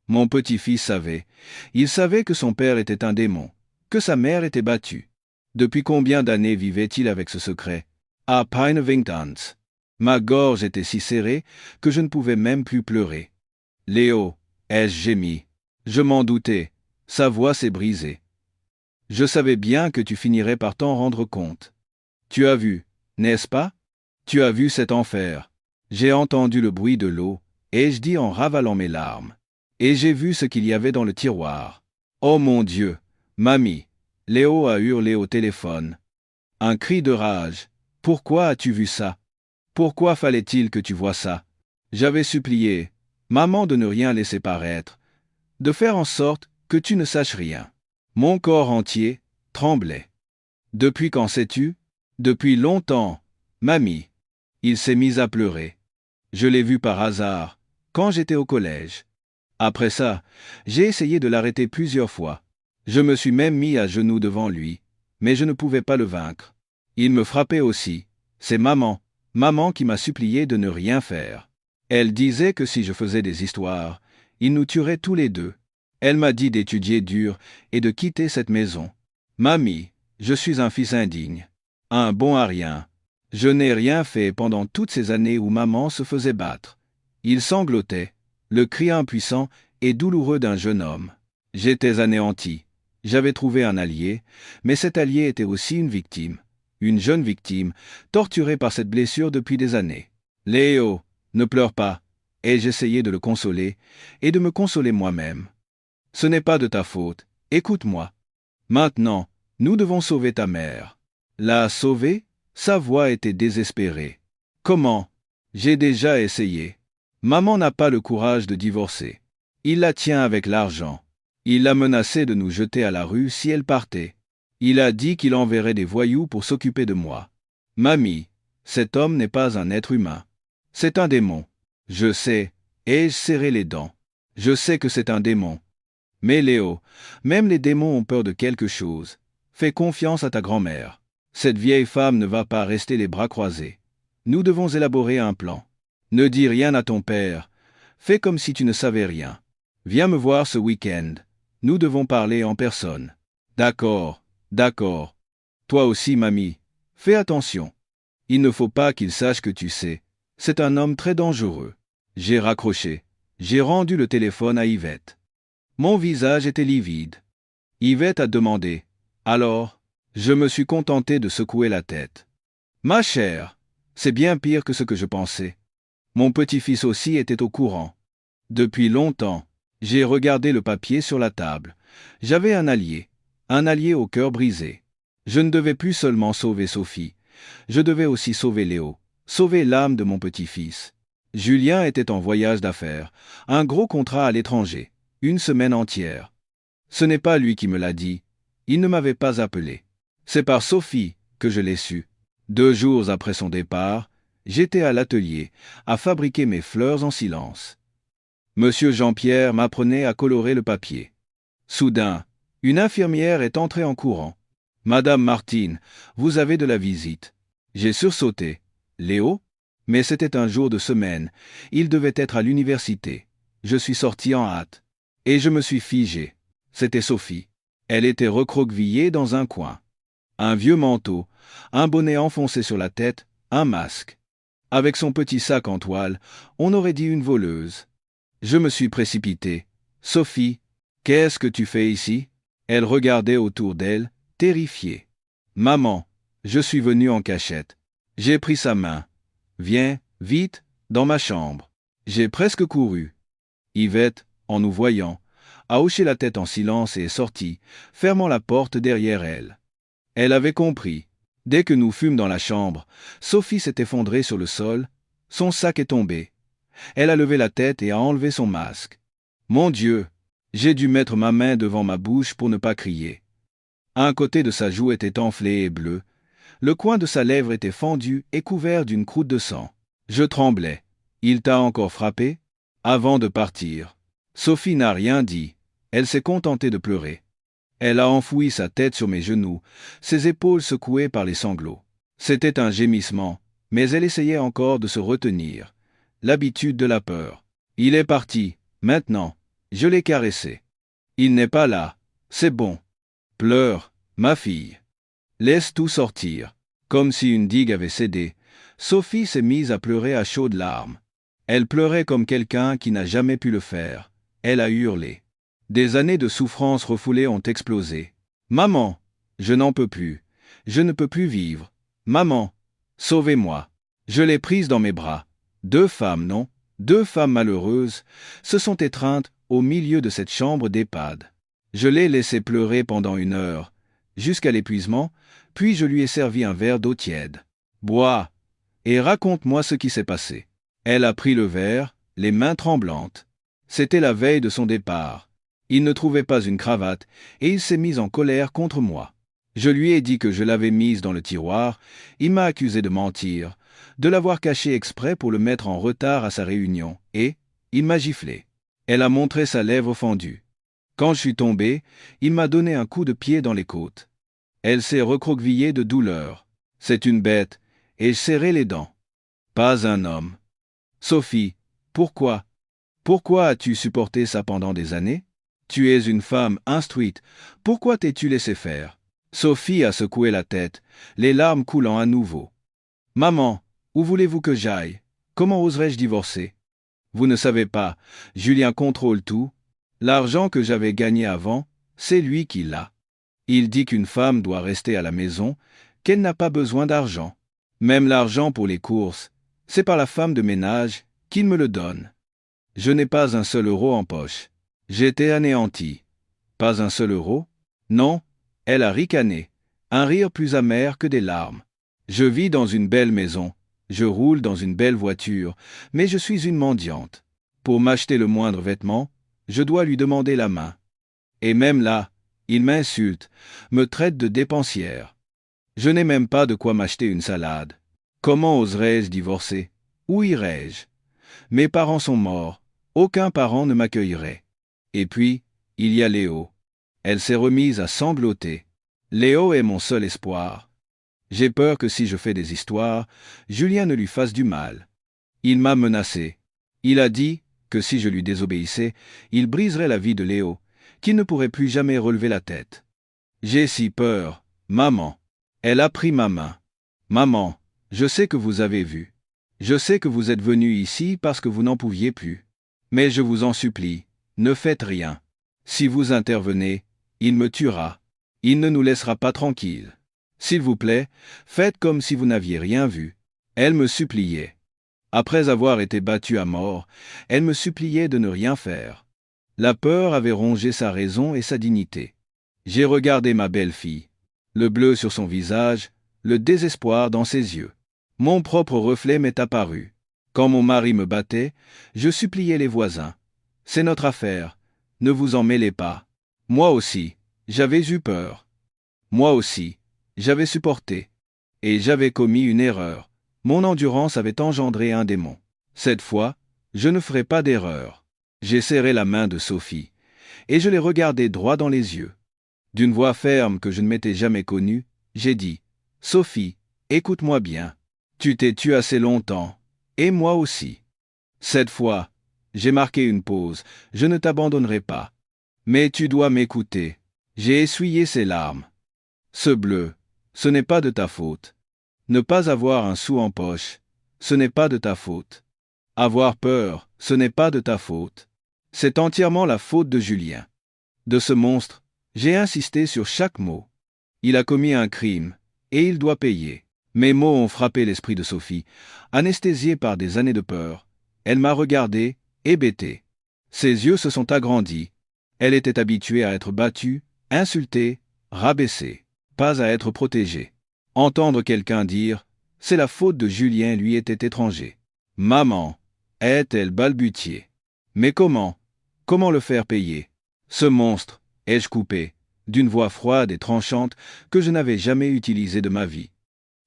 Mon petit-fils savait. Il savait que son père était un démon, que sa mère était battue. Depuis combien d'années vivait-il avec ce secret? À Pinevingtons. Ma gorge était si serrée que je ne pouvais même plus pleurer. Léo, ai-je gémi. Je m'en doutais. Sa voix s'est brisée. Je savais bien que tu finirais par t'en rendre compte. Tu as vu, n'est-ce pas? Tu as vu cet enfer. J'ai entendu le bruit de l'eau, ai-je dit en ravalant mes larmes. Et j'ai vu ce qu'il y avait dans le tiroir. Oh mon Dieu, mamie, Léo a hurlé au téléphone. Un cri de rage. Pourquoi as-tu vu ça? Pourquoi fallait-il que tu vois ça? J'avais supplié, maman, de ne rien laisser paraître, de faire en sorte que tu ne saches rien. Mon corps entier tremblait. Depuis quand sais-tu? Depuis longtemps, mamie. Il s'est mis à pleurer. Je l'ai vu par hasard, quand j'étais au collège. Après ça, j'ai essayé de l'arrêter plusieurs fois. Je me suis même mis à genoux devant lui, mais je ne pouvais pas le vaincre. Il me frappait aussi. C'est maman qui m'a supplié de ne rien faire. Elle disait que si je faisais des histoires, il nous tuerait tous les deux. Elle m'a dit d'étudier dur et de quitter cette maison. Mamie, je suis un fils indigne. Un bon à rien. Je n'ai rien fait pendant toutes ces années où maman se faisait battre. Il sanglotait, le cri impuissant et douloureux d'un jeune homme. J'étais anéanti. J'avais trouvé un allié, mais cet allié était aussi une victime. Une jeune victime, torturée par cette blessure depuis des années. Léo, ne pleure pas. Ai-je essayé de le consoler, et de me consoler moi-même. Ce n'est pas de ta faute. Écoute-moi. Maintenant, nous devons sauver ta mère. La sauver? Sa voix était désespérée. Comment? J'ai déjà essayé. Maman n'a pas le courage de divorcer. Il la tient avec l'argent. Il l'a menacée de nous jeter à la rue si elle partait. Il a dit qu'il enverrait des voyous pour s'occuper de moi. Mamie, cet homme n'est pas un être humain. C'est un démon. Je sais, ai-je serré les dents. Je sais que c'est un démon. Mais Léo, même les démons ont peur de quelque chose. Fais confiance à ta grand-mère. Cette vieille femme ne va pas rester les bras croisés. Nous devons élaborer un plan. Ne dis rien à ton père. Fais comme si tu ne savais rien. Viens me voir ce week-end. Nous devons parler en personne. D'accord, d'accord. Toi aussi, mamie. Fais attention. Il ne faut pas qu'il sache que tu sais. C'est un homme très dangereux. J'ai raccroché. J'ai rendu le téléphone à Yvette. Mon visage était livide. Yvette a demandé. Alors, je me suis contenté de secouer la tête. Ma chère, c'est bien pire que ce que je pensais. Mon petit-fils aussi était au courant. Depuis longtemps, j'ai regardé le papier sur la table. J'avais un allié au cœur brisé. Je ne devais plus seulement sauver Sophie, je devais aussi sauver Léo, sauver l'âme de mon petit-fils. Julien était en voyage d'affaires, un gros contrat à l'étranger, une semaine entière. Ce n'est pas lui qui me l'a dit, il ne m'avait pas appelé. C'est par Sophie que je l'ai su. 2 jours après son départ, j'étais à l'atelier, à fabriquer mes fleurs en silence. Monsieur Jean-Pierre m'apprenait à colorer le papier. Soudain, une infirmière est entrée en courant. « Madame Martine, vous avez de la visite. » J'ai sursauté. « Léo ?» Mais c'était un jour de semaine. Il devait être à l'université. Je suis sorti en hâte. Et je me suis figé. C'était Sophie. Elle était recroquevillée dans un coin. Un vieux manteau, un bonnet enfoncé sur la tête, un masque. Avec son petit sac en toile, on aurait dit une voleuse. Je me suis précipité. « Sophie, qu'est-ce que tu fais ici ?» Elle regardait autour d'elle, terrifiée. « Maman, je suis venu en cachette. » J'ai pris sa main. « Viens, vite, dans ma chambre. » J'ai presque couru. Yvette, en nous voyant, a hoché la tête en silence et est sortie, fermant la porte derrière elle. Elle avait compris. Dès que nous fûmes dans la chambre, Sophie s'est effondrée sur le sol, son sac est tombé. Elle a levé la tête et a enlevé son masque. Mon Dieu, j'ai dû mettre ma main devant ma bouche pour ne pas crier. Un côté de sa joue était enflé et bleu. Le coin de sa lèvre était fendu et couvert d'une croûte de sang. Je tremblais. Il t'a encore frappé ? Avant de partir. Sophie n'a rien dit. Elle s'est contentée de pleurer. Elle a enfoui sa tête sur mes genoux, ses épaules secouées par les sanglots. C'était un gémissement, mais elle essayait encore de se retenir. L'habitude de la peur. Il est parti, maintenant. Je l'ai caressé. Il n'est pas là. C'est bon. Pleure, ma fille. Laisse tout sortir. Comme si une digue avait cédé, Sophie s'est mise à pleurer à chaudes larmes. Elle pleurait comme quelqu'un qui n'a jamais pu le faire. Elle a hurlé. Des années de souffrance refoulées ont explosé. « Maman, je n'en peux plus. Je ne peux plus vivre. Maman, sauvez-moi. » Je l'ai prise dans mes bras. 2 femmes, non, 2 femmes malheureuses, se sont étreintes au milieu de cette chambre d'EHPAD. Je l'ai laissée pleurer pendant 1 heure, jusqu'à l'épuisement, puis je lui ai servi un verre d'eau tiède. « Bois, et raconte-moi ce qui s'est passé. » Elle a pris le verre, les mains tremblantes. C'était la veille de son départ. Il ne trouvait pas une cravate, et il s'est mis en colère contre moi. Je lui ai dit que je l'avais mise dans le tiroir, il m'a accusé de mentir, de l'avoir cachée exprès pour le mettre en retard à sa réunion, et il m'a giflé. Elle a montré sa lèvre fendue. Quand je suis tombé, il m'a donné un coup de pied dans les côtes. Elle s'est recroquevillée de douleur. C'est une bête, et je serrai les dents. Pas un homme. Sophie, pourquoi ? Pourquoi as-tu supporté ça pendant des années ? Tu es une femme instruite. Pourquoi t'es-tu laissé faire ? Sophie a secoué la tête, les larmes coulant à nouveau. Maman, où voulez-vous que j'aille ? Comment oserais-je divorcer ? Vous ne savez pas, Julien contrôle tout. L'argent que j'avais gagné avant, c'est lui qui l'a. Il dit qu'une femme doit rester à la maison, qu'elle n'a pas besoin d'argent. Même l'argent pour les courses, c'est par la femme de ménage qu'il me le donne. Je n'ai pas un seul euro en poche. J'étais anéanti. Pas un seul euro ? Non, elle a ricané, un rire plus amer que des larmes. Je vis dans une belle maison, je roule dans une belle voiture, mais je suis une mendiante. Pour m'acheter le moindre vêtement, je dois lui demander la main. Et même là, il m'insulte, me traite de dépensière. Je n'ai même pas de quoi m'acheter une salade. Comment oserais-je divorcer ? Où irais-je ? Mes parents sont morts, aucun parent ne m'accueillerait. Et puis, il y a Léo. Elle s'est remise à sangloter. Léo est mon seul espoir. J'ai peur que si je fais des histoires, Julien ne lui fasse du mal. Il m'a menacé. Il a dit que si je lui désobéissais, il briserait la vie de Léo, qu'il ne pourrait plus jamais relever la tête. J'ai si peur, maman. Elle a pris ma main. Maman, je sais que vous avez vu. Je sais que vous êtes venu ici parce que vous n'en pouviez plus. Mais je vous en supplie, ne faites rien. Si vous intervenez, il me tuera. Il ne nous laissera pas tranquilles. S'il vous plaît, faites comme si vous n'aviez rien vu. Elle me suppliait. Après avoir été battue à mort, elle me suppliait de ne rien faire. La peur avait rongé sa raison et sa dignité. J'ai regardé ma belle-fille. Le bleu sur son visage, le désespoir dans ses yeux. Mon propre reflet m'est apparu. Quand mon mari me battait, je suppliais les voisins. C'est notre affaire, ne vous en mêlez pas. Moi aussi, j'avais eu peur. Moi aussi, j'avais supporté. Et j'avais commis une erreur. Mon endurance avait engendré un démon. Cette fois, je ne ferai pas d'erreur. J'ai serré la main de Sophie, et je l'ai regardée droit dans les yeux. D'une voix ferme que je ne m'étais jamais connue, j'ai dit, « Sophie, écoute-moi bien. Tu t'es tue assez longtemps, et moi aussi. Cette fois, j'ai marqué une pause, je ne t'abandonnerai pas. Mais tu dois m'écouter. » J'ai essuyé ses larmes. Ce bleu, ce n'est pas de ta faute. Ne pas avoir un sou en poche, ce n'est pas de ta faute. Avoir peur, ce n'est pas de ta faute. C'est entièrement la faute de Julien. De ce monstre, j'ai insisté sur chaque mot. Il a commis un crime, et il doit payer. Mes mots ont frappé l'esprit de Sophie. Anesthésiée par des années de peur, elle m'a regardé, hébétée. Ses yeux se sont agrandis. Elle était habituée à être battue, insultée, rabaissée, pas à être protégée. Entendre quelqu'un dire « c'est la faute de Julien » lui était étranger. « Maman » est-elle balbutiée. Mais comment? Comment le faire payer? Ce monstre, ai-je coupé, d'une voix froide et tranchante que je n'avais jamais utilisée de ma vie.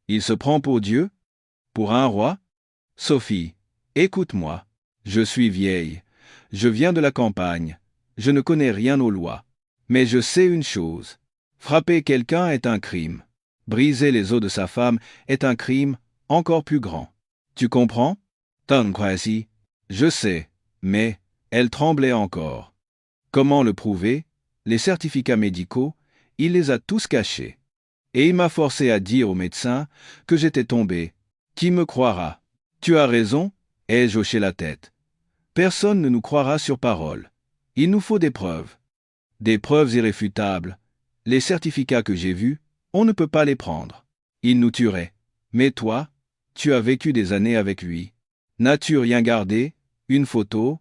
Il se prend pour Dieu? Pour un roi? Sophie, écoute-moi. Je suis vieille. Je viens de la campagne. Je ne connais rien aux lois. Mais je sais une chose. Frapper quelqu'un est un crime. Briser les os de sa femme est un crime encore plus grand. Tu comprends? Tankwasi. Je sais, mais elle tremblait encore. Comment le prouver? Les certificats médicaux, il les a tous cachés. Et il m'a forcé à dire au médecin que j'étais tombé. Qui me croira? Tu as raison, ai-je hoché la tête. Personne ne nous croira sur parole. Il nous faut des preuves. Des preuves irréfutables. Les certificats que j'ai vus, on ne peut pas les prendre. Il nous tuerait. Mais toi, tu as vécu des années avec lui. N'as-tu rien gardé? Une photo?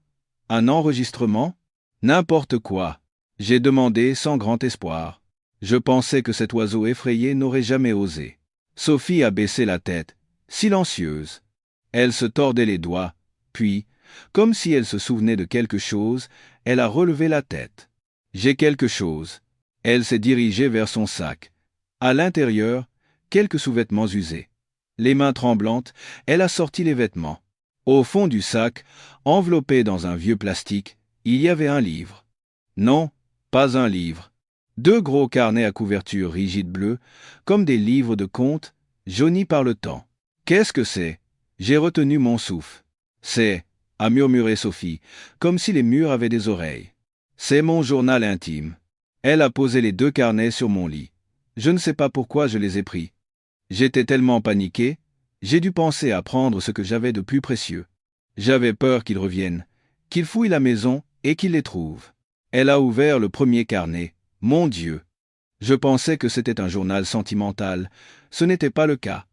Un enregistrement? N'importe quoi. J'ai demandé sans grand espoir. Je pensais que cet oiseau effrayé n'aurait jamais osé. Sophie a baissé la tête, silencieuse. Elle se tordait les doigts, puis, comme si elle se souvenait de quelque chose, elle a relevé la tête. J'ai quelque chose. Elle s'est dirigée vers son sac. À l'intérieur, quelques sous-vêtements usés. Les mains tremblantes, elle a sorti les vêtements. Au fond du sac, enveloppé dans un vieux plastique, il y avait un livre. Non, pas un livre. 2 gros carnets à couverture rigide bleue, comme des livres de contes, jaunis par le temps. Qu'est-ce que c'est? J'ai retenu mon souffle. C'est, a murmuré Sophie, comme si les murs avaient des oreilles. C'est mon journal intime. Elle a posé les 2 carnets sur mon lit. Je ne sais pas pourquoi je les ai pris. J'étais tellement paniqué, j'ai dû penser à prendre ce que j'avais de plus précieux. J'avais peur qu'ils reviennent, qu'ils fouillent la maison et qu'ils les trouvent. Elle a ouvert le premier carnet. Mon Dieu! Je pensais que c'était un journal sentimental. Ce n'était pas le cas.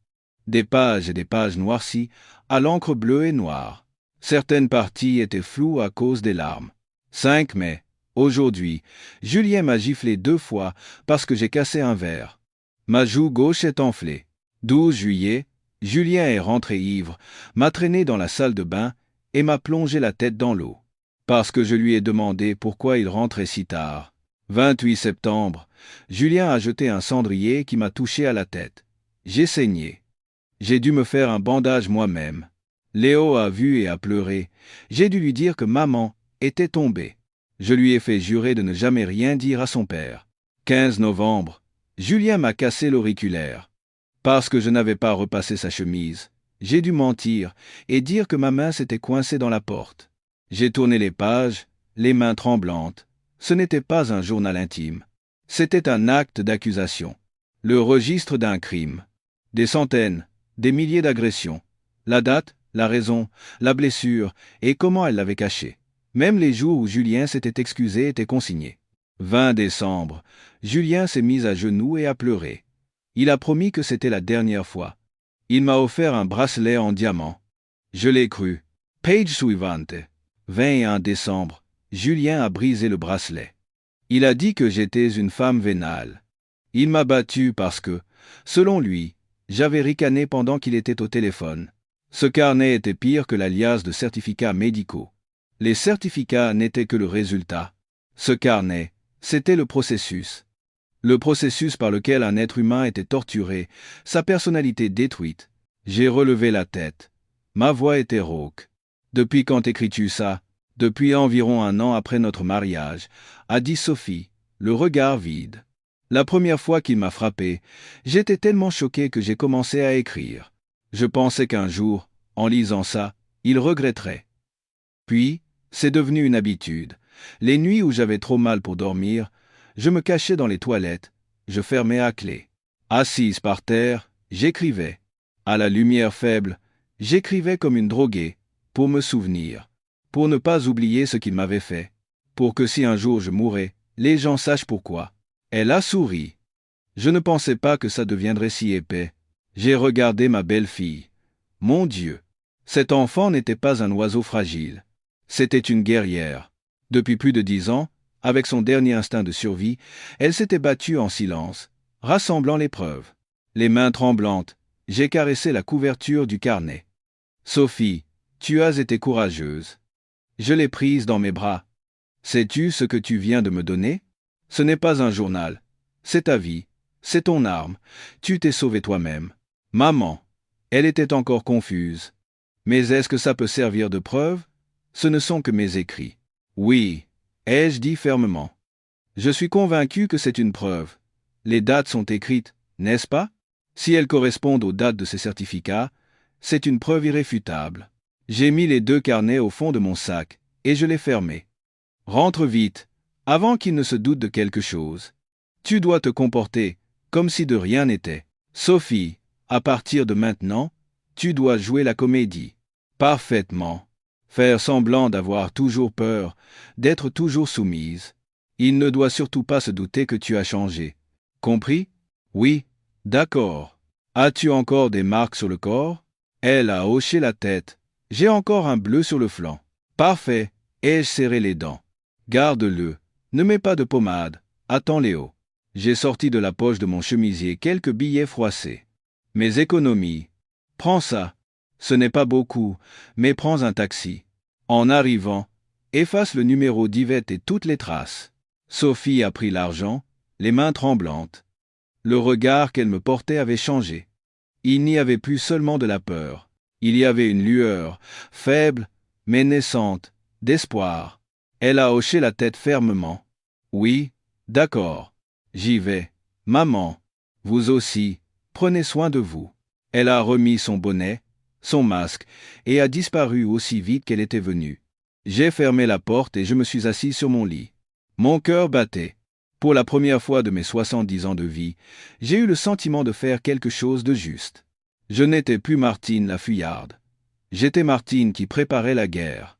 Des pages et des pages noircies, à l'encre bleue et noire. Certaines parties étaient floues à cause des larmes. 5 mai. Aujourd'hui, Julien m'a giflé 2 fois parce que j'ai cassé un verre. Ma joue gauche est enflée. 12 juillet, Julien est rentré ivre, m'a traîné dans la salle de bain et m'a plongé la tête dans l'eau. Parce que je lui ai demandé pourquoi il rentrait si tard. 28 septembre, Julien a jeté un cendrier qui m'a touché à la tête. J'ai saigné. J'ai dû me faire un bandage moi-même. Léo a vu et a pleuré. J'ai dû lui dire que maman était tombée. Je lui ai fait jurer de ne jamais rien dire à son père. 15 novembre, Julien m'a cassé l'auriculaire. Parce que je n'avais pas repassé sa chemise, j'ai dû mentir et dire que ma main s'était coincée dans la porte. J'ai tourné les pages, les mains tremblantes. Ce n'était pas un journal intime. C'était un acte d'accusation. Le registre d'un crime. Des centaines, des milliers d'agressions. La date, la raison, la blessure et comment elle l'avait cachée. Même les jours où Julien s'était excusé étaient consignés. 20 décembre, Julien s'est mis à genoux et a pleuré. Il a promis que c'était la dernière fois. Il m'a offert un bracelet en diamant. Je l'ai cru. Page suivante. 21 décembre, Julien a brisé le bracelet. Il a dit que j'étais une femme vénale. Il m'a battu parce que, selon lui, j'avais ricané pendant qu'il était au téléphone. Ce carnet était pire que la liasse de certificats médicaux. Les certificats n'étaient que le résultat. Ce carnet, c'était le processus. Le processus par lequel un être humain était torturé, sa personnalité détruite. J'ai relevé la tête. Ma voix était rauque. Depuis quand écris-tu ça? Depuis environ 1 an après notre mariage, a dit Sophie, le regard vide. La première fois qu'il m'a frappé, j'étais tellement choqué que j'ai commencé à écrire. Je pensais qu'un jour, en lisant ça, il regretterait. Puis, c'est devenu une habitude. Les nuits où j'avais trop mal pour dormir, je me cachais dans les toilettes, je fermais à clé. Assise par terre, j'écrivais. À la lumière faible, j'écrivais comme une droguée, pour me souvenir, pour ne pas oublier ce qu'il m'avait fait, pour que si un jour je mourais, les gens sachent pourquoi. Elle a souri. Je ne pensais pas que ça deviendrait si épais. J'ai regardé ma belle-fille. Mon Dieu! Cet enfant n'était pas un oiseau fragile. C'était une guerrière. Depuis plus de 10 ans, avec son dernier instinct de survie, elle s'était battue en silence, rassemblant les preuves. Les mains tremblantes, j'ai caressé la couverture du carnet. Sophie, tu as été courageuse. Je l'ai prise dans mes bras. Sais-tu ce que tu viens de me donner? Ce n'est pas un journal. C'est ta vie. C'est ton arme. Tu t'es sauvée toi-même. Maman. Elle était encore confuse. Mais est-ce que ça peut servir de preuve? Ce ne sont que mes écrits. Oui, ai-je dit fermement. Je suis convaincu que c'est une preuve. Les dates sont écrites, n'est-ce pas? Si elles correspondent aux dates de ces certificats, c'est une preuve irréfutable. J'ai mis les 2 carnets au fond de mon sac, et je les fermés. Rentre vite, avant qu'il ne se doute de quelque chose. Tu dois te comporter comme si de rien n'était. Sophie, à partir de maintenant, tu dois jouer la comédie. Parfaitement. Faire semblant d'avoir toujours peur, d'être toujours soumise. Il ne doit surtout pas se douter que tu as changé. Compris? Oui, d'accord. As-tu encore des marques sur le corps? Elle a hoché la tête. J'ai encore un bleu sur le flanc. Parfait. Ai-je serré les dents? Garde-le. Ne mets pas de pommade. Attends Léo. J'ai sorti de la poche de mon chemisier quelques billets froissés. Mes économies. Prends ça. Ce n'est pas beaucoup, mais prends un taxi. En arrivant, efface le numéro d'Yvette et toutes les traces. Sophie a pris l'argent, les mains tremblantes. Le regard qu'elle me portait avait changé. Il n'y avait plus seulement de la peur. Il y avait une lueur, faible, mais naissante, d'espoir. Elle a hoché la tête fermement. Oui, d'accord. J'y vais. Maman, vous aussi, prenez soin de vous. Elle a remis son bonnet, son masque, et a disparu aussi vite qu'elle était venue. J'ai fermé la porte et je me suis assis sur mon lit. Mon cœur battait. Pour la première fois de mes 70 ans de vie, j'ai eu le sentiment de faire quelque chose de juste. Je n'étais plus Martine la fuyarde. J'étais Martine qui préparait la guerre.